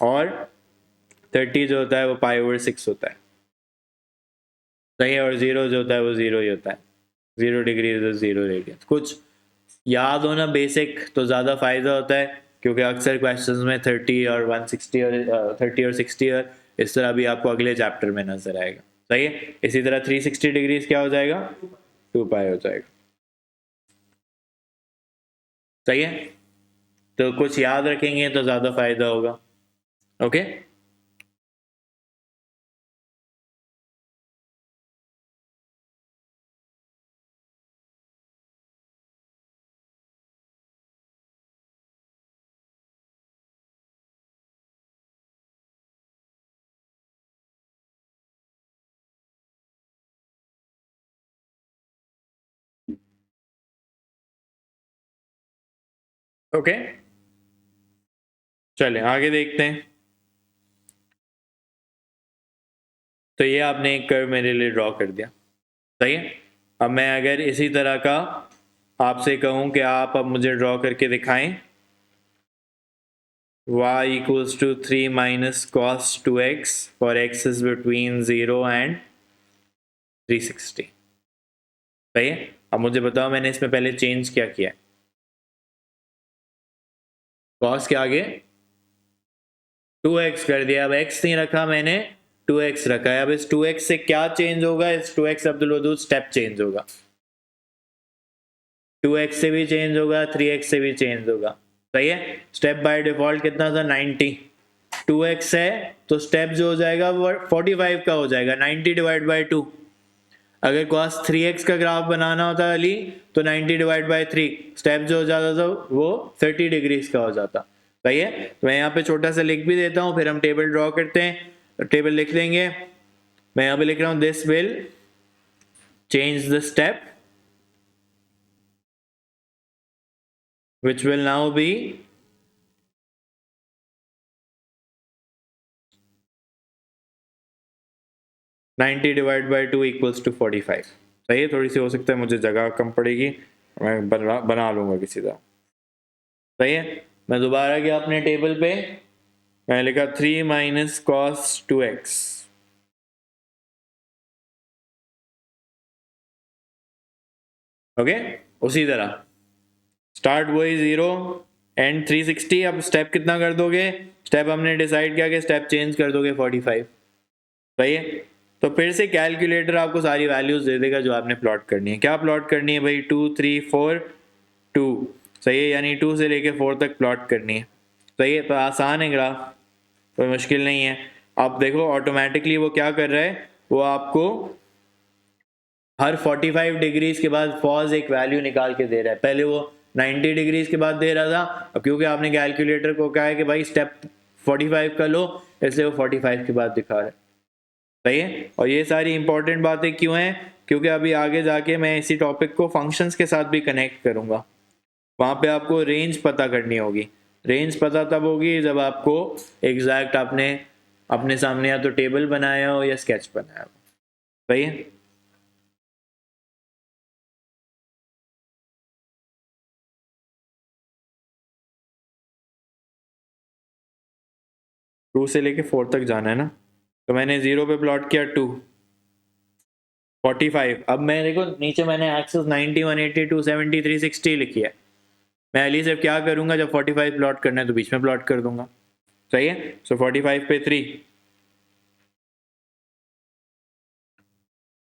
और 30 जो होता है वो π/6 होता है, सही है? और 0 जो होता है वो 0 ही होता है, 0 डिग्री 0 रेडियंस। कुछ याद होना बेसिक तो ज़्यादा फ़ायदा होता है, क्योंकि अक्सर क्वेश्चंस में 30 और 160 और 30 और 60 और इस तरह भी आपको अगले चैप्टर में नजर आएगा। सही है। इसी तरह 360 डिग्रीज क्या हो जाएगा, 2 पाई हो जाएगा। सही है, तो कुछ याद रखेंगे तो ज़्यादा फायदा होगा। ओके, ओके, चले आगे देखते हैं। तो ये आपने एक कर्व मेरे लिए ड्रॉ कर दिया। सही है। अब मैं अगर इसी तरह का आपसे कहूं कि आप अब मुझे ड्रॉ करके दिखाएं, y equals to 3 minus cos 2x for x is between 0 and 360। सही है। अब मुझे बताओ मैंने इसमें पहले चेंज क्या किया है। cos के आगे 2x कर दिया, अब x नहीं रखा मैंने, 2x रखा है। अब इस 2x से क्या चेंज होगा, इस 2x Abdul Wadood step change होगा, 2x से भी चेंज होगा, 3x से भी चेंज होगा। सही है। स्टेप बाय डिफॉल्ट कितना था, 90। 2x है तो स्टेप जो हो जाएगा वो 45 का हो जाएगा, 90 डिवाइड बाई 2। अगर cos 3x का ग्राफ बनाना होता अली तो 90 डिवाइड बाई 3, स्टेप जो हो जाता था वो 30 डिग्रीज का हो जाता। सही है। तो मैं यहाँ पे छोटा सा लिख भी देता हूँ, फिर हम टेबल ड्रॉ करते हैं। टेबल लिख लेंगे, मैं यहाँ पे लिख रहा हूँ this will change the step which will now be 90 divide by 2 equals to 45। सही है। थोड़ी सी हो सकता है मुझे जगह कम पड़ेगी, मैं बना लूंगा किसी तरह। सही है। मैं दोबारा गया अपने टेबल पे, मैंने लिखा 3 माइनस कॉस 2x। ओके, उसी तरह स्टार्ट वही 0 एंड 360। अब स्टेप कितना कर दोगे, स्टेप हमने डिसाइड किया कि स्टेप चेंज कर दोगे 45। सही है। तो फिर से कैलकुलेटर आपको सारी वैल्यूज दे देगा जो आपने प्लॉट करनी है। क्या प्लॉट करनी है भाई, 2 3 4 2। सही है, यानी 2 से लेके 4 तक प्लॉट करनी है। सही है, तो आसान है ग्राफ, कोई मुश्किल नहीं है। आप देखो ऑटोमेटिकली वो क्या कर रहा है, वो आपको हर 45 डिग्रीज के बाद पॉज एक वैल्यू निकाल के दे रहा है। पहले वो 90 डिग्रीज के बाद दे रहा था, अब क्योंकि आपने कैलकुलेटर को कहा है कि भाई स्टेप 45 का लो, इसलिए वो 45 के बाद दिखा रहा है। सही है। और ये सारी इंपॉर्टेंट बातें क्यों हैं, क्योंकि अभी आगे जाके मैं इसी टॉपिक को फंक्शंस के साथ भी कनेक्ट करूंगा। वहां पे आपको रेंज पता करनी होगी। रेंज पता तब होगी जब आपको एग्जैक्ट आपने अपने सामने या तो टेबल बनाया हो या स्केच बनाया हो। सही है। 2 से लेके 4 तक जाना है ना, तो मैंने 0 पे प्लॉट किया 2 45। अब मैं देखो नीचे मैंने एक्सेस 90 180 270 360 लिखी है। मैं अली सिर्फ क्या करूंगा, जब 45 प्लॉट करना है तो बीच में प्लॉट कर दूंगा। सही है। सो 45 पे 3,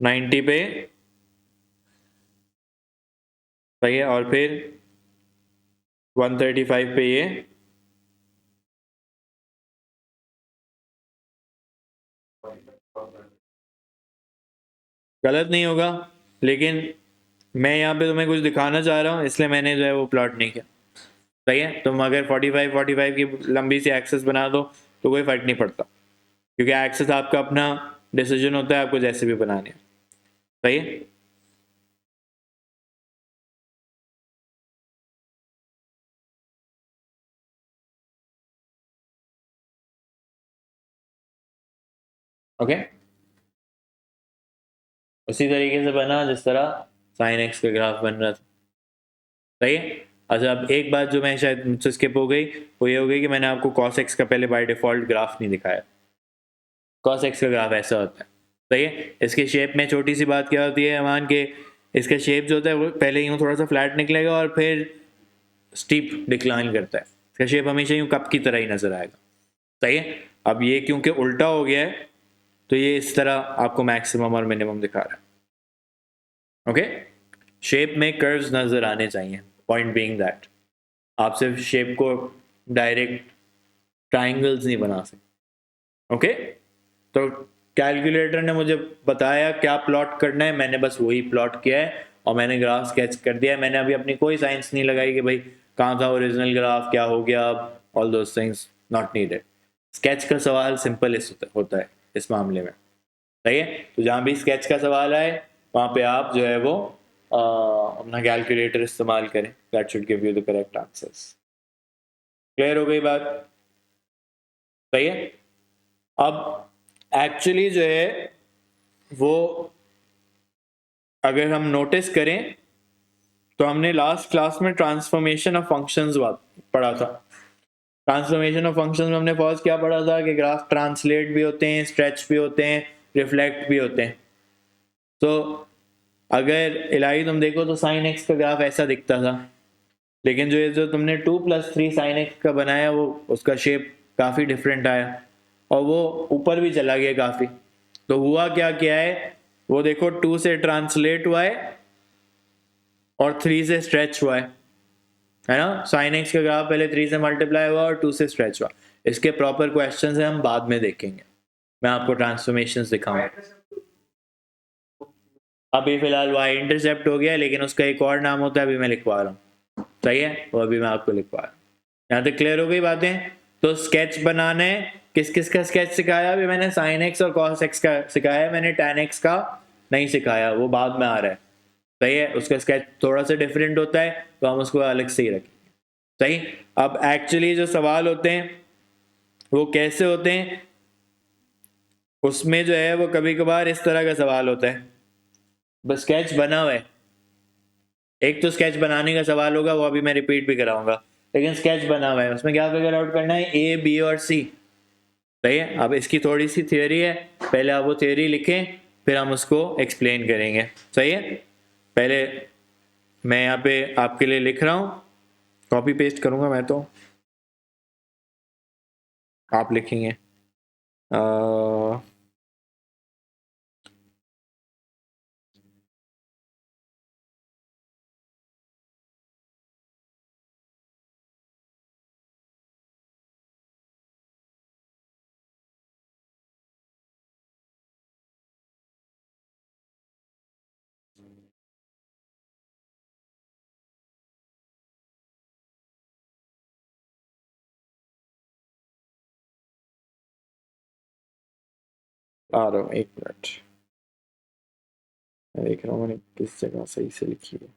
90 पे, सही है, और फिर 135 पे ये, गलत नहीं होगा, लेकिन मैं यहाँ पे तुम्हें कुछ दिखाना चाह रहा हूँ इसलिए मैंने जो है वो प्लॉट नहीं किया। सही है। तुम अगर 45 की लंबी सी एक्सेस बना दो तो कोई फर्क नहीं पड़ता, क्योंकि एक्सेस आपका अपना डिसीजन होता है, आपको जैसे भी बनाने हैं। सही है। ओके, उसी तरीके से बना जिस तरह साइन एक्स का ग्राफ बन रहा था। सही है। अच्छा, अब एक बात जो मैं शायद मुझसे स्किप हो गई वो ये हो गई कि मैंने आपको कॉस एक्स का पहले बाय डिफॉल्ट ग्राफ नहीं दिखाया। कॉस एक्स का ग्राफ ऐसा होता है। सही है। इसके शेप में छोटी सी बात क्या होती है, मान के इसका शेप जो होता है वो पहले यूँ थोड़ा सा फ्लैट निकलेगा और फिर स्टीप डिक्लाइन करता है। इसका शेप हमेशा यूँ कप की तरह ही नजर आएगा। सही है। अब ये क्योंकि उल्टा हो गया है तो ये इस तरह आपको मैक्सिमम और मिनिमम दिखा रहा है। ओके, शेप में कर्व्स नजर आने चाहिए, पॉइंट बीइंग दैट आप सिर्फ शेप को डायरेक्ट ट्राइंगल्स नहीं बना सकते। ओके, तो कैलकुलेटर ने मुझे बताया क्या प्लॉट करना है, मैंने बस वही प्लॉट किया है और मैंने ग्राफ स्केच कर दिया है। मैंने अभी अपनी कोई साइंस नहीं लगाई कि भाई कहाँ था ओरिजिनल ग्राफ, क्या हो गया, all those things not needed. Sketch का सवाल सिंपल होता है इस मामले में। सही है। तो जहाँ भी स्केच का सवाल आए वहाँ पे आप जो है वो अपना कैलकुलेटर इस्तेमाल करें, that should give you the correct answers. Clear हो गई बात? सही है। अब एक्चुअली जो है वो अगर हम नोटिस करें तो हमने लास्ट क्लास में ट्रांसफॉर्मेशन ऑफ फंक्शंस पढ़ा था। ट्रांसफॉर्मेशन ऑफ फंक्शंस में हमने फर्स्ट क्या पढ़ा था कि ग्राफ ट्रांसलेट भी होते हैं, स्ट्रेच भी होते हैं, रिफ्लेक्ट भी होते हैं। तो अगर इलाही तुम देखो तो साइन एक्स का ग्राफ ऐसा दिखता था, लेकिन जो तुमने 2+3 साइन एक्स का बनाया वो उसका शेप काफ़ी डिफरेंट आया और वो ऊपर भी चला गया काफ़ी। तो हुआ क्या क्या है, वो देखो 2 से ट्रांसलेट हुआ है और 3 से स्ट्रेच हुआ है ना। साइन एक्स का ग्राफ पहले 3 से मल्टीप्लाई हुआ और 2 से स्ट्रेच हुआ। इसके प्रॉपर क्वेश्चंस हैं, हम बाद में देखेंगे, मैं आपको ट्रांसफॉर्मेशंस दिखाऊंगा। अभी फिलहाल वाई इंटरसेप्ट हो गया, लेकिन उसका एक और नाम होता है, अभी मैं लिखवा रहा हूँ। सही है, वो अभी मैं आपको लिखवा रहा हूँ। यहाँ तक क्लियर हो गई बातें? तो स्केच बनाने किस किस का स्केच सिखाया? अभी मैंने साइन एक्स और कॉस एक्स का सिखाया, मैंने टैन एक्स का नहीं सिखाया, वो बाद में आ रहा है। सही है, उसका स्केच थोड़ा सा डिफरेंट होता है तो हम उसको अलग से ही रखें। सही। अब एक्चुअली जो सवाल होते हैं वो कैसे होते हैं, उसमें जो है वो कभी कभार इस तरह का सवाल होता है, बस स्केच बना हुआ है। एक तो स्केच बनाने का सवाल होगा, वो अभी मैं रिपीट भी कराऊंगा, लेकिन स्केच बना हुआ है, उसमें क्या फिगर आउट करना है, ए बी और सी। सही है। अब इसकी थोड़ी सी थियोरी है, पहले आप वो थियोरी लिखें फिर हम उसको एक्सप्लेन करेंगे। सही है। पहले मैं यहाँ पे आपके लिए लिख रहा हूँ, कॉपी पेस्ट करूंगा मैं तो, आप लिखेंगे। आ रहा हूँ, एक मिनट, मैं देख रहा हूँ मैंने किस जगह सही से लिखी है।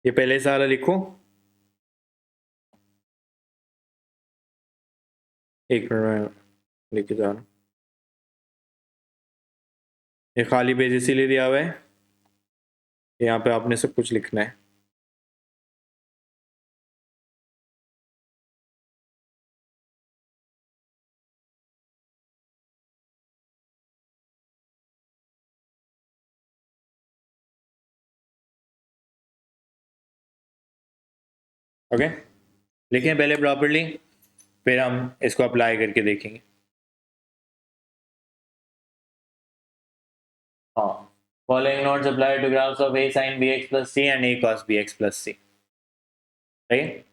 ये पहले सारा लिखूं, एक मिनट में लिखे जा रहा हूँ। ये खाली पेज इसीलिए दिया हुआ है, यहाँ पे आपने सब कुछ लिखना है। ओके, लिखें पहले प्रॉपर्ली, फिर हम इसको अप्लाई करके देखेंगे। हाँ, following notes apply to graphs of a sin bx plus c and a cos bx plus c। सही है?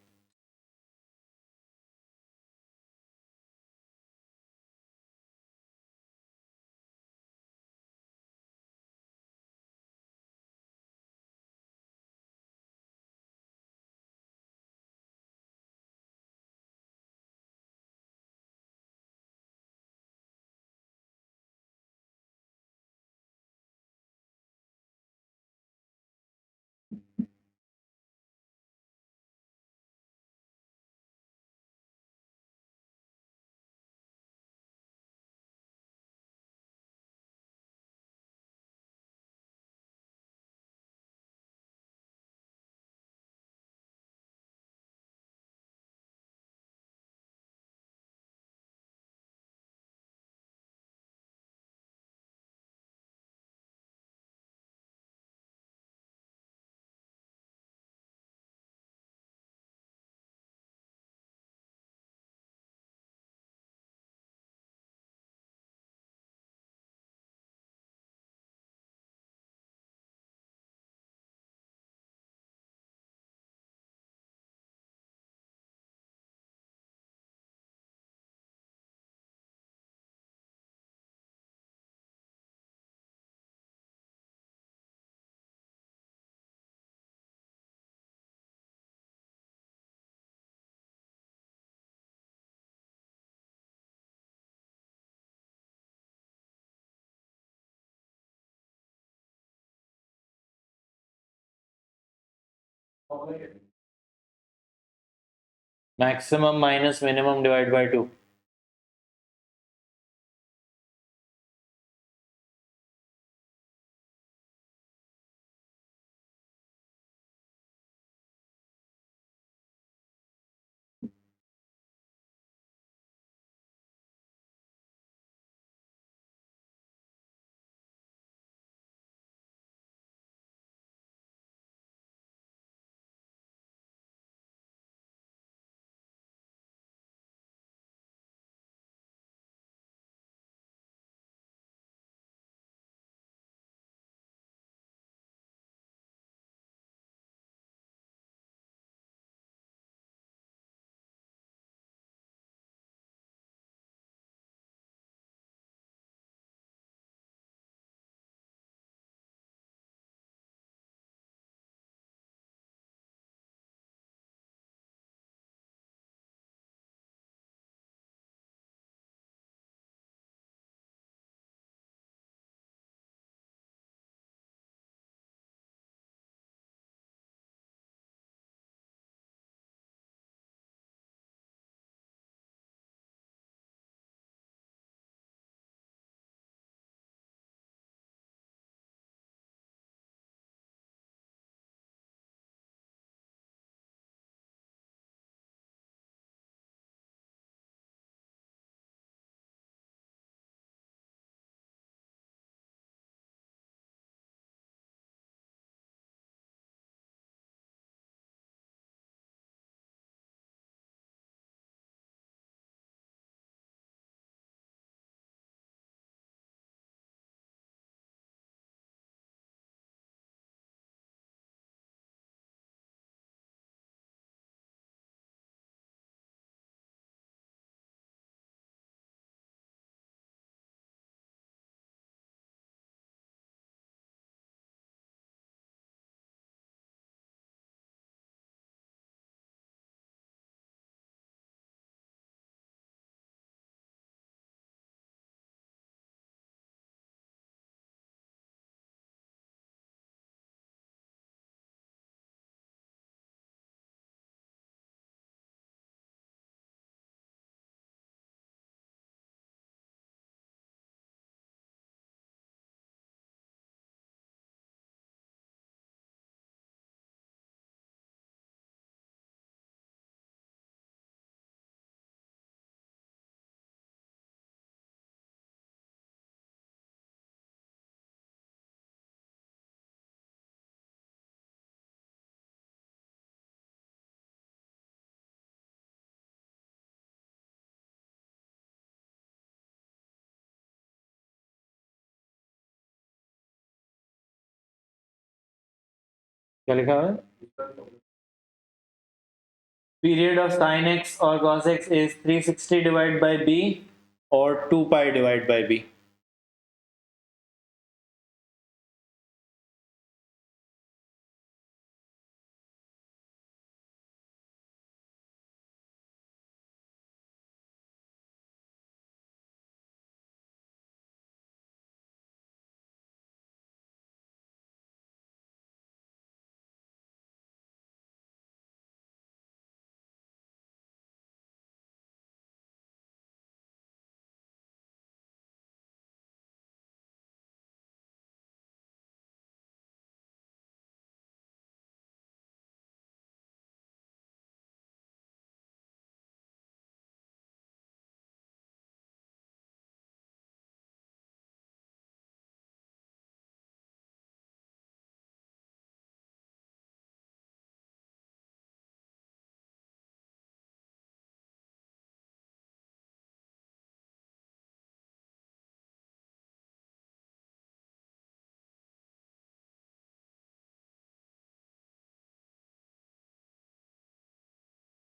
Maximum minus minimum divide by 2। क्या लिखा हुआ है? Period of sin x or cos x is 360 divided by b or 2 pi divided by b.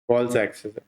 False axis है।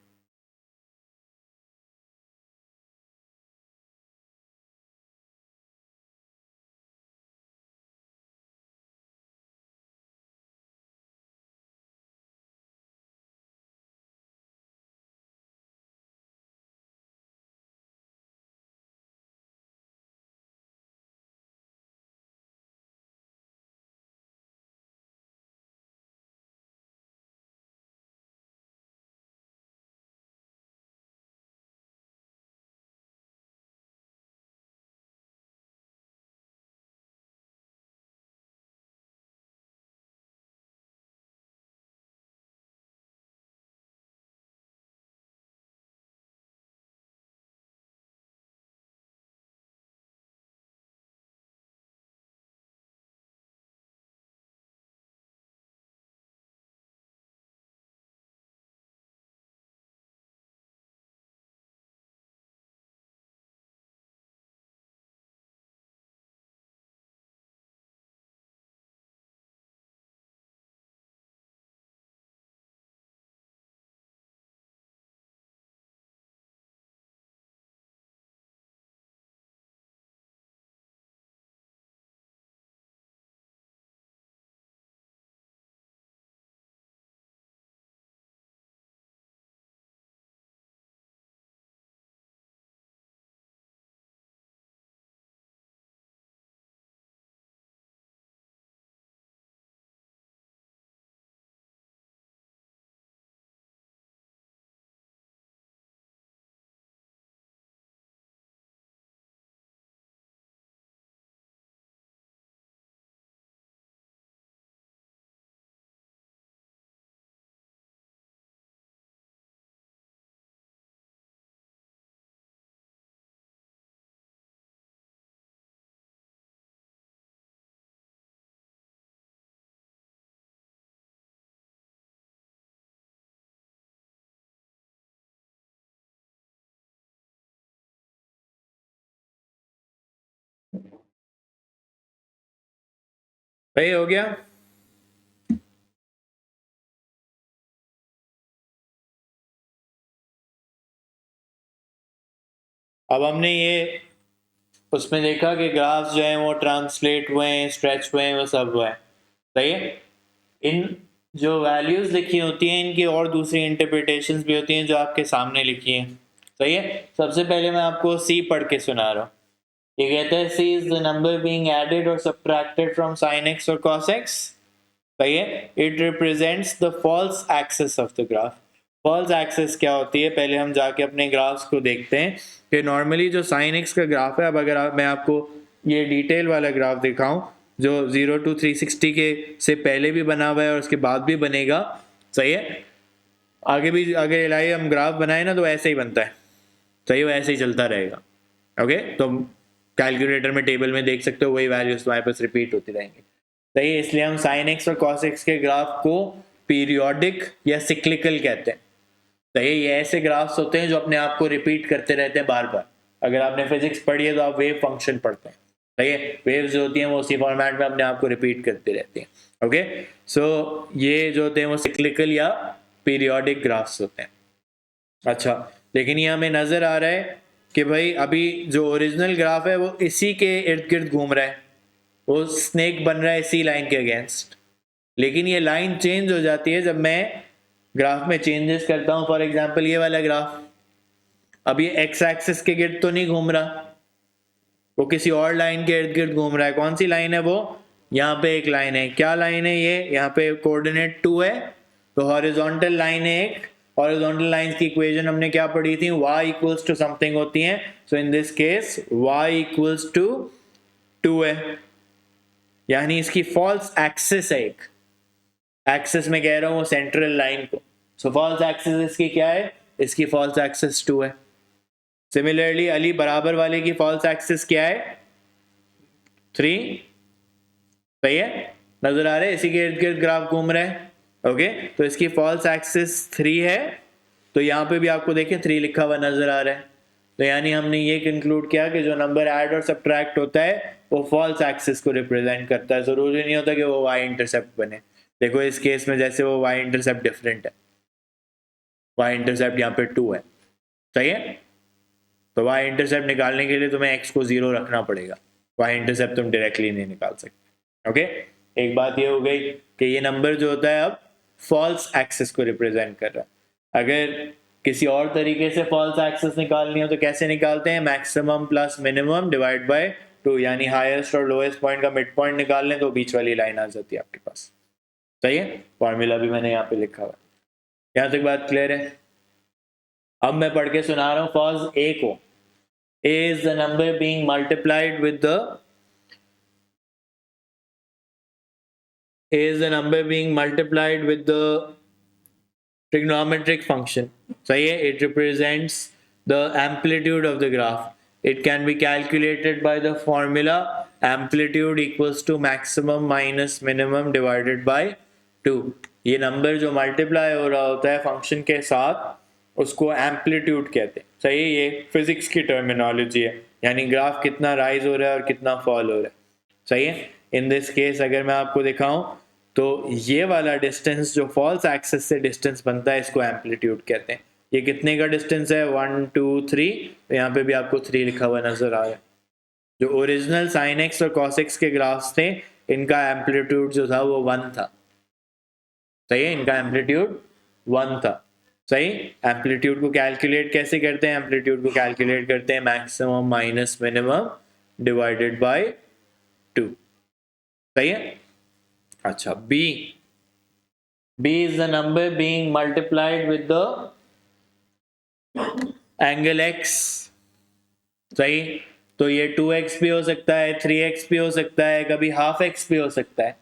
भाई हो गया? अब हमने ये उसमें देखा कि ग्राफ्स जो हैं वो ट्रांसलेट हुए हैं, स्ट्रेच हुए हैं, वो सब हुआ है, सही है। इन जो वैल्यूज लिखी होती हैं इनकी और दूसरी इंटरप्रिटेशंस भी होती हैं जो आपके सामने लिखी हैं, सही है। सबसे पहले मैं आपको सी पढ़ के सुना रहा हूँ। ये कहता है C is the number being added और सब्ट्रैक्टेड फ्रॉम साइन एक्स और कॉस एक्स, सही है। It represents the false axis of the graph. False axis क्या होती है, पहले हम जाके अपने ग्राफ्स को देखते हैं कि नॉर्मली जो साइन एक्स का ग्राफ है, अब अगर मैं आपको ये डिटेल वाला ग्राफ दिखाऊं जो 0 to 360 के से पहले भी बना हुआ है और उसके बाद भी बनेगा, सही है। आगे भी अगर इलाही हम ग्राफ बनाए ना तो ऐसे ही बनता है, सही है, ऐसे ही चलता रहेगा। ओके, तो कैलकुलेटर में टेबल में देख सकते हो वही वैल्यूज तुम्हारे पास रिपीट होती रहेंगी, सही है। इसलिए हम साइन एक्स और कॉस एक्स के ग्राफ को पीरियोडिक या सिक्लिकल कहते हैं, सही है। ये ऐसे ग्राफ्स होते हैं जो अपने आप को रिपीट करते रहते हैं बार बार। अगर आपने फिजिक्स पढ़ी है तो आप वेव फंक्शन पढ़ते हैं, सही है। वेव्स जो होती हैं वो उसी फॉर्मेट में अपने आप को रिपीट करती रहती हैं। ओके, सो ये जो होते हैं वो सिक्लिकल या पीरियोडिक ग्राफ्स होते हैं। अच्छा, लेकिन ये हमें नजर आ रहा है कि भाई अभी जो ओरिजिनल ग्राफ है वो इसी के इर्द गिर्द घूम रहा है, वो स्नेक बन रहा है इसी लाइन के अगेंस्ट। लेकिन ये लाइन चेंज हो जाती है जब मैं ग्राफ में चेंजेस करता हूं। फॉर एग्जांपल ये वाला ग्राफ, अब ये एक्स एक्सिस के गिर्द तो नहीं घूम रहा, वो किसी और लाइन के इर्द गिर्द घूम रहा है। कौन सी लाइन है वो? यहाँ पे एक लाइन है, क्या लाइन है ये? यहाँ पे कोऑर्डिनेट 2 है, तो हॉरिजॉन्टल लाइन है एक। हॉरिजॉन्टल लाइंस की इक्वेशन हमने क्या पढ़ी थी? y इक्वल्स टू समथिंग होती है। So in this case y equals to 2 है, यानी इसकी फॉल्स एक्सिस है एक। एक्सिस में कह रहा हूं वो सेंट्रल लाइन को। सो फॉल्स एक्सिस इसकी क्या है? इसकी फॉल्स एक्सिस 2 है। सिमिलरली अली बराबर वाले की फॉल्स एक्सिस क्या है? 3, सही है। नजर आ रहे हैं इसी के इर्द गिर्द ग्राफ घूम रहा है। ओके, तो इसकी फॉल्स एक्सिस 3 है, तो यहाँ पे भी आपको देखिए 3 लिखा हुआ नजर आ रहा है। तो यानी हमने ये कंक्लूड किया कि जो नंबर ऐड और सब्ट्रैक्ट होता है वो फॉल्स एक्सिस को रिप्रेजेंट करता है। जरूरी नहीं होता कि वो वाई इंटरसेप्ट बने। देखो इस केस में जैसे वो वाई इंटरसेप्ट डिफरेंट है, वाई इंटरसेप्ट यहाँ पे 2 है, सही है। तो वाई इंटरसेप्ट निकालने के लिए तुम्हें एक्स को 0 रखना पड़ेगा, वाई इंटरसेप्ट तुम डायरेक्टली नहीं निकाल सकते। ओके, एक बात ये हो गई कि ये नंबर जो होता है अब फॉल्स एक्सिस को रिप्रेजेंट कर रहा है। अगर किसी और तरीके से फॉल्स एक्सिस निकालनी हो तो कैसे निकालते हैं? Maximum plus minimum divide by 2, यानी हाईएस्ट और लोएस्ट पॉइंट का मिड पॉइंट निकाल लें तो बीच वाली लाइन आ जाती है आपके पास, सही है। फॉर्मूला भी मैंने यहाँ पे लिखा हुआ है। यहाँ तक बात क्लियर है? अब मैं पढ़ के सुना रहा हूँ फॉल्स ए को। A is the number being multiplied with the trigonometric function. सही है, it represents the amplitude of the graph. It can be calculated by the formula amplitude equals to maximum minus minimum divided by 2. ये number जो multiply हो रहा होता है function के साथ उसको एम्पलीट्यूड कहते हैं, सही है। ये फिजिक्स की टर्मिनोलॉजी है, यानी ग्राफ कितना राइज हो रहा है और कितना फॉल हो रहा है, सही है। इन दिस केस अगर मैं आपको दिखाऊं तो ये वाला डिस्टेंस जो फॉल्स एक्सिस से डिस्टेंस बनता है इसको एम्पलीट्यूड कहते हैं। ये कितने का डिस्टेंस है? 1 2 3, तो यहाँ पे भी आपको 3 लिखा हुआ नजर आ रहा है। जो ओरिजिनल साइन एक्स और कॉस एक्स के ग्राफ्स थे इनका एम्पलीट्यूड जो था वो 1 था, सही है। इनका एम्पलीट्यूड 1 था, सही। एम्पलीट्यूड को कैलकुलेट कैसे करते हैं? एम्पलीट्यूड को कैलकुलेट करते हैं maximum minus minimum divided by 2, सही है। अच्छा, b is the number being multiplied with the angle x, सही। तो ये 2x भी हो सकता है, 3x भी हो सकता है, कभी हाफ x भी हो सकता है,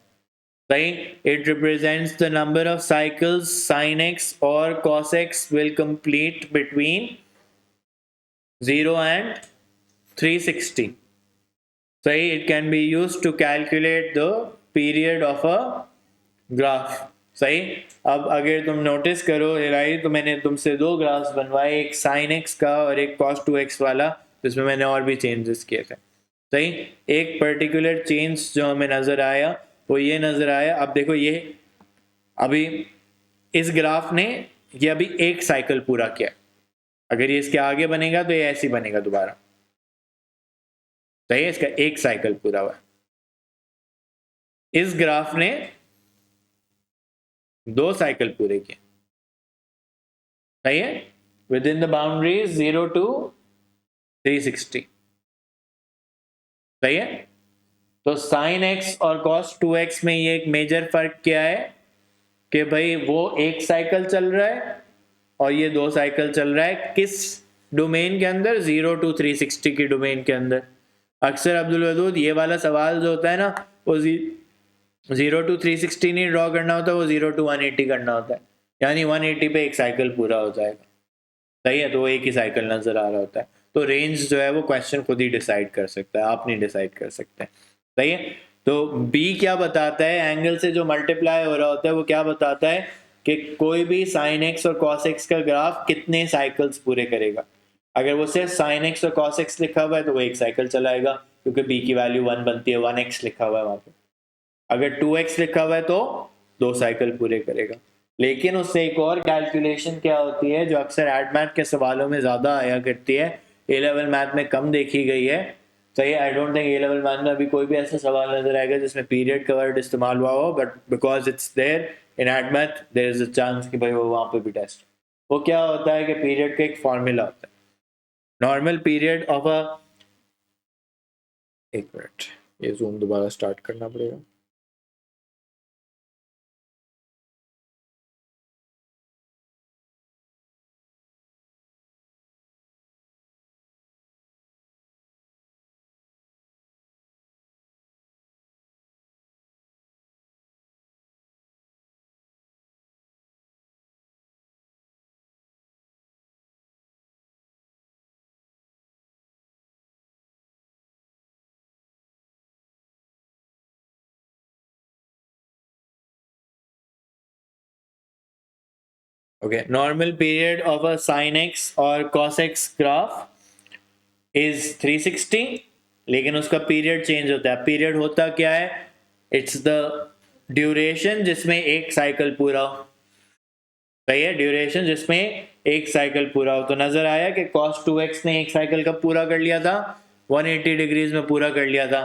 सही। It represents the number of cycles sin x or cos x will complete between 0 and 360, सही। It can be used to calculate the period of a graph, सही। अब अगर तुम नोटिस करो राइट, तो मैंने तुमसे 2 ग्राफ्स बनवाए, एक साइन एक्स का और एक कॉस 2x वाला, जिसमें मैंने और भी चेंजेस किए थे, सही। एक पर्टिकुलर चेंज जो हमें नजर आया वो ये नजर आया। अब देखो ये अभी इस ग्राफ ने ये अभी एक साइकिल पूरा किया, अगर ये इसके आगे बनेगा तो ये ऐसे ही बनेगा दोबारा, सही है, इसका एक साइकिल पूरा हुआ। इस ग्राफ ने 2 साइकिल पूरे किए, सही है, with in the boundaries 0 to 360, सही है। तो साइन एक्स और कॉस 2x में ये एक मेजर फर्क क्या है कि भाई वो एक साइकिल चल रहा है और ये 2 साइकिल चल रहा है, किस डोमेन के अंदर, 0 to 360 की डोमेन के अंदर। अक्सर अब्दुल वदूद ये वाला सवाल जो होता है ना, वो 0 to 360 नहीं ड्रॉ करना होता, वो 0 to 180 करना होता है, यानी 180 पे एक साइकिल पूरा हो जाएगा, सही है। तो वो एक ही साइकिल नजर आ रहा होता है। तो रेंज जो है वो क्वेश्चन खुद ही डिसाइड कर सकता है, आप नहीं डिसाइड कर सकते, सही है। तो बी क्या बताता है, एंगल से जो मल्टीप्लाई हो रहा होता है वो क्या बताता है कि कोई भी साइन एक्स और कॉस एक्स का ग्राफ कितने साइकिल्स पूरे करेगा। अगर वो सिर्फ साइन एक्स और कॉस एक्स लिखा हुआ है तो वो एक साइकिल चलाएगा, क्योंकि बी की वैल्यू 1 बनती है, 1x लिखा हुआ है वहां पे। अगर 2x लिखा हुआ है तो 2 साइकिल पूरे करेगा। लेकिन उससे एक और कैलकुलेशन क्या होती है जो अक्सर एड मैथ के सवालों में ज्यादा आया करती है, ए लेवल मैथ में कम देखी गई है, सही। I don't think A level math में अभी कोई भी ऐसा सवाल नजर आएगा जिसमें पीरियड का वर्ड इस्तेमाल हुआ हो, but because it's there in add math there is a chance कि भाई वो वहां पे भी टेस्ट। वो क्या होता है कि पीरियड का एक फॉर्मूला होता है, नॉर्मल पीरियड ऑफ अ, एक मिनट, ये जूम दोबारा स्टार्ट करना पड़ेगा। Okay, normal period of a sin x और cos x graph is 360, लेकिन उसका पीरियड चेंज होता है। पीरियड होता क्या है, इट्स द ड्यूरेशन जिसमें एक साइकिल पूरा हो, सही है, ड्यूरेशन जिसमें एक साइकिल पूरा हो। तो नजर आया कि cos 2x ने एक साइकिल कब पूरा कर लिया था, 180 डिग्रीज में पूरा कर लिया था।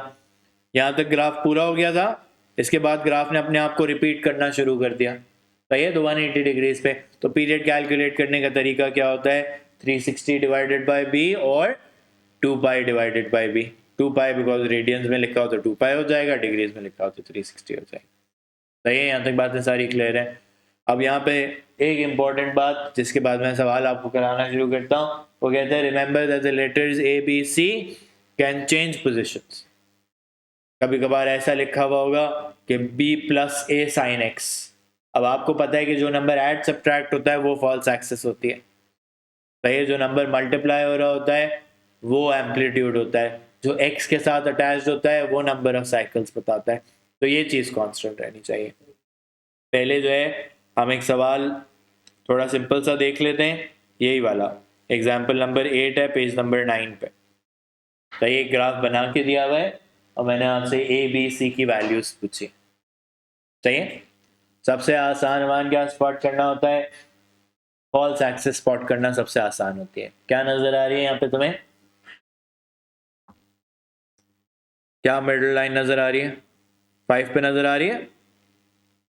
यहां तक ग्राफ पूरा हो गया था, इसके बाद ग्राफ ने अपने आप को रिपीट करना शुरू कर दिया, सही है, तो 180 डिग्रीज पे। तो पीरियड कैलकुलेट करने का तरीका क्या होता है, 360 डिवाइडेड बाय बी और 2 pi divided by B. 2 pi because radians में लिखा हो तो 2 पाई हो जाएगा, डिग्रीज में लिखा हो तो 360 हो जाएगा, सही है। यहाँ तक बातें सारी क्लियर है। अब यहाँ पे एक इंपॉर्टेंट बात जिसके बाद मैं सवाल आपको कराना शुरू करता हूँ, वो कहते हैं remember that the letters A B C can change positions. कभी कभार ऐसा लिखा हुआ होगा कि b plus A sine x. अब आपको पता है कि जो नंबर ऐड सब्ट्रैक्ट होता है वो फॉल्स एक्सिस होती है, सही है। जो नंबर मल्टीप्लाई हो रहा होता है वो एम्पलीट्यूड होता है, जो x के साथ अटैच्ड होता है वो नंबर ऑफ साइकिल्स बताता है। तो ये चीज कांस्टेंट रहनी चाहिए। पहले जो है हम एक सवाल थोड़ा सिंपल सा देख लेते हैं, यही वाला एग्जाम्पल नंबर 8 है पेज नंबर 9 पे। तो ये ग्राफ बना के दिया हुआ है और मैंने आपसे ए बी सी की वैल्यूज पूछी, सही है। सबसे आसान मान क्या स्पॉट करना होता है, फॉल्स एक्सिस स्पॉट करना सबसे आसान होती है। क्या नजर आ रही है यहाँ पे तुम्हें, क्या मिडिल लाइन नजर आ रही है, 5 पे नजर आ रही है,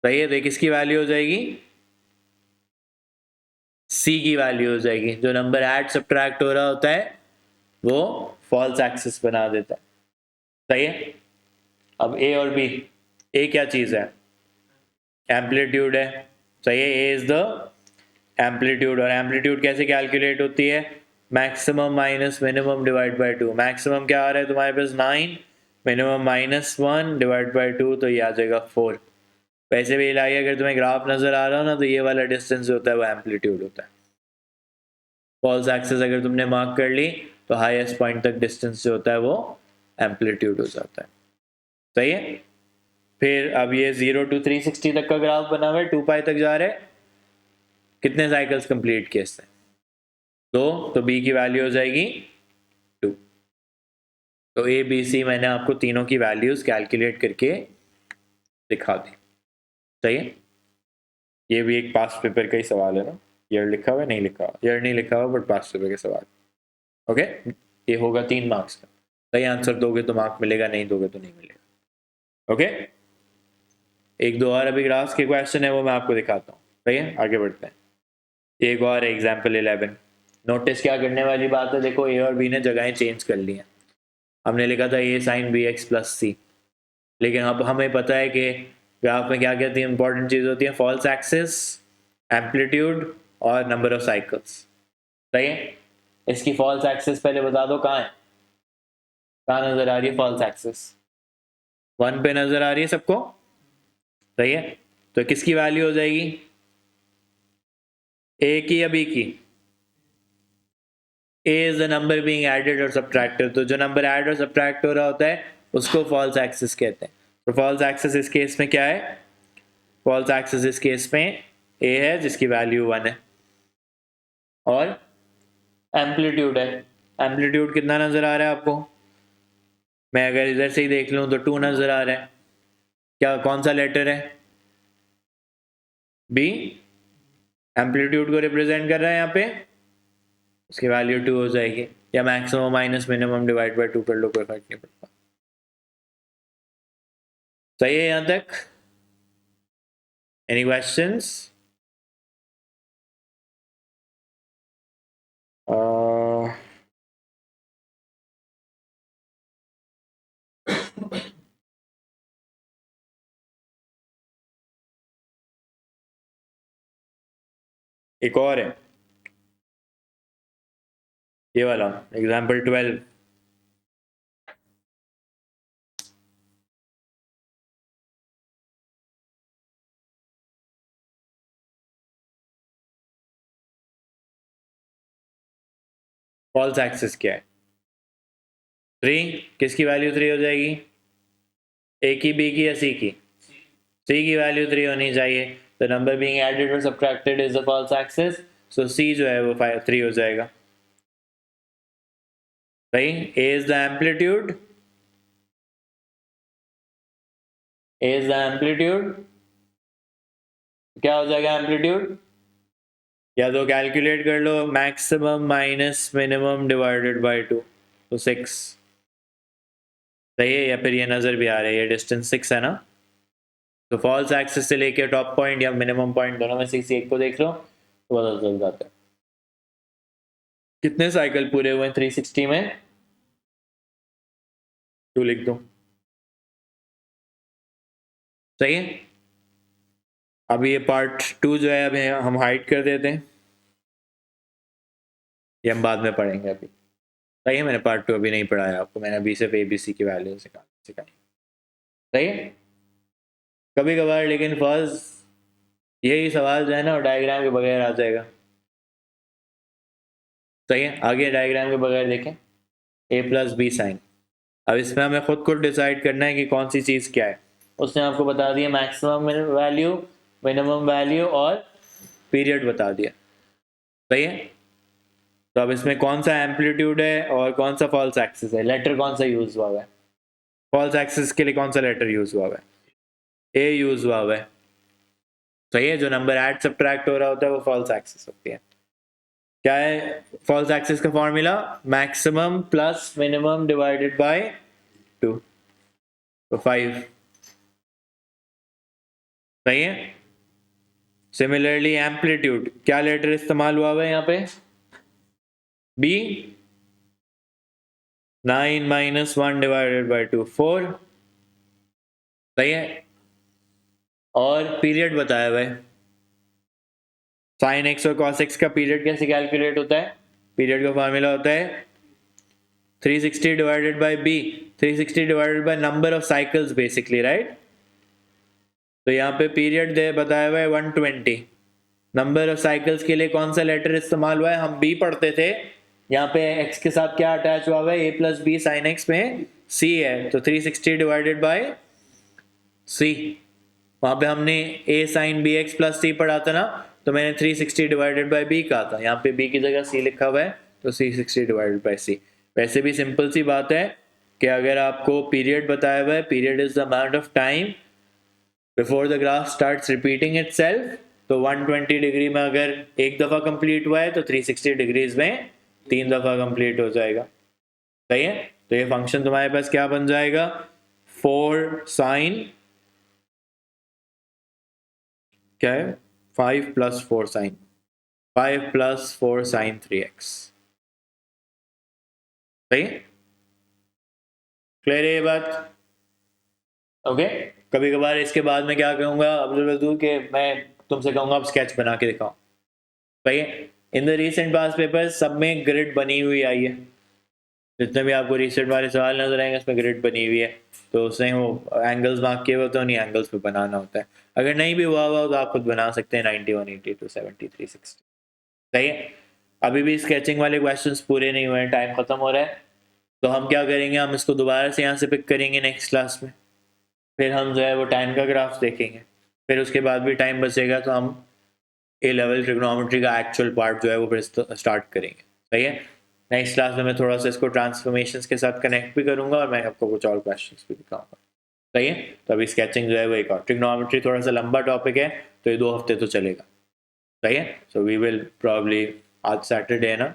सही है। तो किसकी वैल्यू हो जाएगी, सी की वैल्यू हो जाएगी। जो नंबर ऐड सब्ट्रैक्ट हो रहा होता है वो फॉल्स एक्सिस बना देता है, सही है। अब ए और बी, ए क्या चीज है, एम्पलीट्यूड है, सही है। ए इज द एम्पलीट्यूड, और एम्पलीट्यूड कैसे कैलकुलेट होती है, maximum minus minimum divide by 2। Maximum क्या आ रहा है तुम्हारे पास 9, मिनिमम -1 डिवाइड बाय 2, तो ये आ जाएगा 4। वैसे भी लाइए अगर तुम्हें ग्राफ नजर आ रहा हो ना तो ये वाला डिस्टेंस जो होता है वो एम्पलीट्यूड होता है। फॉल्स एक्सिस अगर तुमने मार्क कर ली तो हाईएस्ट पॉइंट तक डिस्टेंस जो होता है वो एम्पलीट्यूड हो जाता है, सही है। फिर अब ये 0 to 360 तक का ग्राफ बना हुआ है, 2 पाई तक जा रहे हैं, कितने साइकिल्स कंप्लीट किए इससे, 2, तो बी की वैल्यू हो जाएगी 2। तो ए बी सी मैंने आपको तीनों की वैल्यूज कैलकुलेट करके दिखा दी। सही है, ये भी एक पास्ट पेपर का ही सवाल है ना, ईयर लिखा हुआ है नहीं लिखा हुआ, ईयर नहीं लिखा हुआ बट पास्ट पेपर के सवाल। ओके, ये होगा 3 मार्क्स का। सही आंसर दोगे तो मार्क मिलेगा, नहीं दोगे तो नहीं मिलेगा। ओके, एक दो और अभी क्लास के क्वेश्चन है वो मैं आपको दिखाता हूँ। सही है, आगे बढ़ते हैं। एक और एग्जाम्पल 11। नोटिस क्या करने वाली बात है, देखो ए और बी ने जगहें चेंज कर ली हैं। हमने लिखा था ए साइन बी एक्स प्लस सी, लेकिन अब हमें पता है कि ग्राफ में क्या क्या इंपॉर्टेंट चीज होती है, फॉल्स एक्सिस, एम्पलीट्यूड और नंबर ऑफ साइकिल्स। सही है, इसकी फॉल्स एक्सिस पहले बता दो कहाँ है, कहाँ नजर आ रही है फॉल्स एक्सिस, 1 पे नजर आ रही है सबको। सही है, तो किसकी वैल्यू हो जाएगी, ए की या बी की? A is the number being added और सब्ट्रैक्टेड, तो जो नंबर ऐड और सब्ट्रैक्ट हो रहा होता है उसको फॉल्स एक्सिस कहते हैं। तो फॉल्स एक्सिस इस केस में क्या है, फॉल्स एक्सिस इस केस में ए है जिसकी वैल्यू 1 है, और एम्पलीट्यूड है, एम्पलीट्यूड कितना नजर आ रहा है आपको, मैं अगर इधर से ही देख लूं तो 2 नजर आ रहा है। क्या कौन सा लेटर है, बी, एम्पलीट्यूड को रिप्रेजेंट कर रहा है यहाँ पे, उसकी वैल्यू 2 हो जाएगी, या maximum minus minimum divide by 2 कर लो, कोई फर्क नहीं पड़ता। सही है यहाँ तक, एनी क्वेश्चंस? एक और है, ये वाला एग्जाम्पल 12। फॉल्स एक्सिस क्या है, 3, किसकी वैल्यू 3 हो जाएगी, ए की, बी की या सी की? सी की वैल्यू 3 होनी चाहिए, तो नंबर बीइंग एडेड और subtracted is the false axis, so C जो है वो 3 हो जाएगा। सही, A is the amplitude, A is the amplitude, क्या हो जाएगा एम्पलीट्यूड, या तो कैलकुलेट कर लो, maximum minus minimum divided by 2, तो 6। सही है, या फिर ये नजर भी आ रहा है, ये डिस्टेंस 6 है ना, तो फॉल्स एक्सिस से लेके टॉप पॉइंट या मिनिमम पॉइंट दोनों में से किसी एक को देख लो तो पता चल जाता है कितने साइकिल पूरे हुए 360 में, 2 लिख दो। सही है, अभी ये पार्ट 2 जो है अभी हम हाइड कर देते हैं, ये हम बाद में पढ़ेंगे अभी। सही है, मैंने पार्ट 2 अभी नहीं पढ़ाया आपको, मैंने अभी सिर्फ ABC की वैल्यू सिखाई। सही है, कभी कभार लेकिन फर्स्ट यही सवाल जो है ना डायग्राम के बगैर आ जाएगा। सही है, आगे डायग्राम के बगैर देखें, a प्लस बी साइन। अब इसमें हमें खुद को डिसाइड करना है कि कौन सी चीज़ क्या है। उसने आपको बता दिया मैक्सिमम वैल्यू, मिनिमम वैल्यू और पीरियड बता दिया। सही है, तो अब इसमें कौन सा एम्पलीट्यूड है और कौन सा फॉल्स एक्सिस है, लेटर कौन सा यूज हुआ है, फॉल्स एक्सिस के लिए कौन सा लेटर यूज हुआ है, ए यूज हुआ है। सही है, जो नंबर ऐड सब्ट्रैक्ट हो रहा होता है वो फॉल्स एक्सिस होती है। क्या है फॉल्स एक्सिस का formula, maximum plus minimum divided by 2, तो 5। सही है, सिमिलरली एम्पलीट्यूड, क्या लेटर इस्तेमाल हुआ है यहाँ पे, बी, 9 माइनस 1 डिवाइडेड बाय 2, 4। सही है, और पीरियड बताया हुआ है, साइन एक्स और कॉस एक्स का पीरियड कैसे कैलकुलेट होता है, पीरियड का फॉर्मूला होता है 360 divided by B, 360 divided by number of cycles basically, right. तो यहाँ पे पीरियड दे बताया हुआ है 120, नंबर ऑफ साइकिल्स के लिए कौन सा लेटर इस्तेमाल हुआ है, हम बी पढ़ते थे, यहाँ पे x के साथ क्या अटैच हुआ है, a plus B sine x में c है, तो 360 डिवाइडेड बाय c, वहां पे हमने a sine B x plus C पढ़ा था ना, तो मैंने 360 डिवाइडेड बाय b कहा था, यहाँ पे b की जगह c लिखा हुआ है, तो 360 डिवाइडेड बाय c। वैसे भी सिंपल सी बात है कि अगर आपको पीरियड बताया हुआ है, period is the amount of time before the graph starts repeating itself, तो 120 डिग्री में अगर एक दफ़ा कंप्लीट हुआ है तो 360 डिग्रीज में 3 दफ़ा कंप्लीट हो जाएगा। सही है, तो ये फंक्शन तुम्हारे पास क्या बन जाएगा, 4 साइन क्या है 5 + 4 साइन 5 + 4 साइन 3x। सही, क्लियर है ये बात? ओके, कभी कभार इसके बाद में क्या कहूँगा अब्दुल कि मैं तुमसे कहूँगा अब स्केच बना के दिखाओ। सही है, in the recent pass paper सब में ग्रिड बनी हुई आई है, जितने भी आपको रीसेंट वाले सवाल नजर आएंगे उसमें ग्रिड बनी हुई है, तो उसने वो एंगल्स मार्क किए हुए तो नहीं, एंगल्स पे बनाना होता है। अगर नहीं भी हुआ तो आप खुद बना सकते हैं 90, 180, 270, 360। सही है, अभी भी स्केचिंग वाले क्वेश्चंस पूरे नहीं हुए हैं, टाइम खत्म हो रहा है, तो हम क्या करेंगे, हम इसको दोबारा से यहाँ से पिक करेंगे नेक्स्ट क्लास में, फिर हम जो है वो टाइम का ग्राफ देखेंगे, फिर उसके बाद भी टाइम बचेगा तो हम ए लेवल ट्रिग्नोमेट्री का एक्चुअल पार्ट जो है वो फिर स्टार्ट करेंगे। सही है, नेक्स्ट क्लास में मैं थोड़ा सा इसको ट्रांसफॉर्मेशंस के साथ कनेक्ट भी करूंगा और मैं आपको कुछ और क्वेश्चंस भी दिखाऊंगा। सही है, तो अभी स्केचिंग जो है वो एक और, ट्रिग्नोमेट्री थोड़ा सा लंबा टॉपिक है तो ये 2 हफ्ते तो चलेगा। सही है, सो वी विल प्रॉब्ली, आज सैटरडे है ना,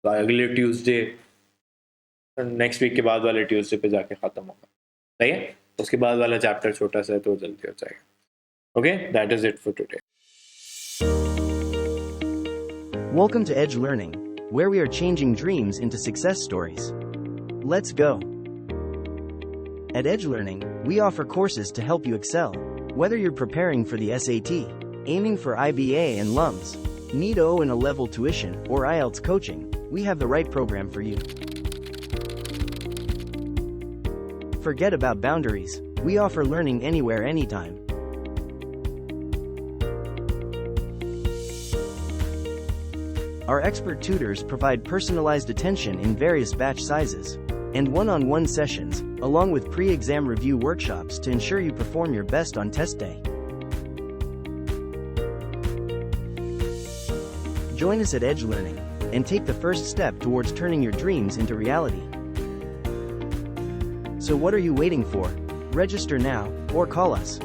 तो अगले ट्यूसडे, नेक्स्ट वीक के बाद वाले ट्यूसडे पे जाके खत्म होगा। सही है, उसके बाद वाला चैप्टर छोटा सा है तो जल्दी हो जाएगा। Okay, that is it for today. Welcome to Edge Learning, where we are changing dreams into success stories. Let's go. At Edge Learning, we offer courses to help you excel. Whether you're preparing for the SAT, aiming for IBA and LUMS, need O and A-level tuition, or IELTS coaching, we have the right program for you. Forget about boundaries. We offer learning anywhere, anytime. Our expert tutors provide personalized attention in various batch sizes and one-on-one sessions, along with pre-exam review workshops to ensure you perform your best on test day. Join us at Edge Learning and take the first step towards turning your dreams into reality. So what are you waiting for? Register now or call us.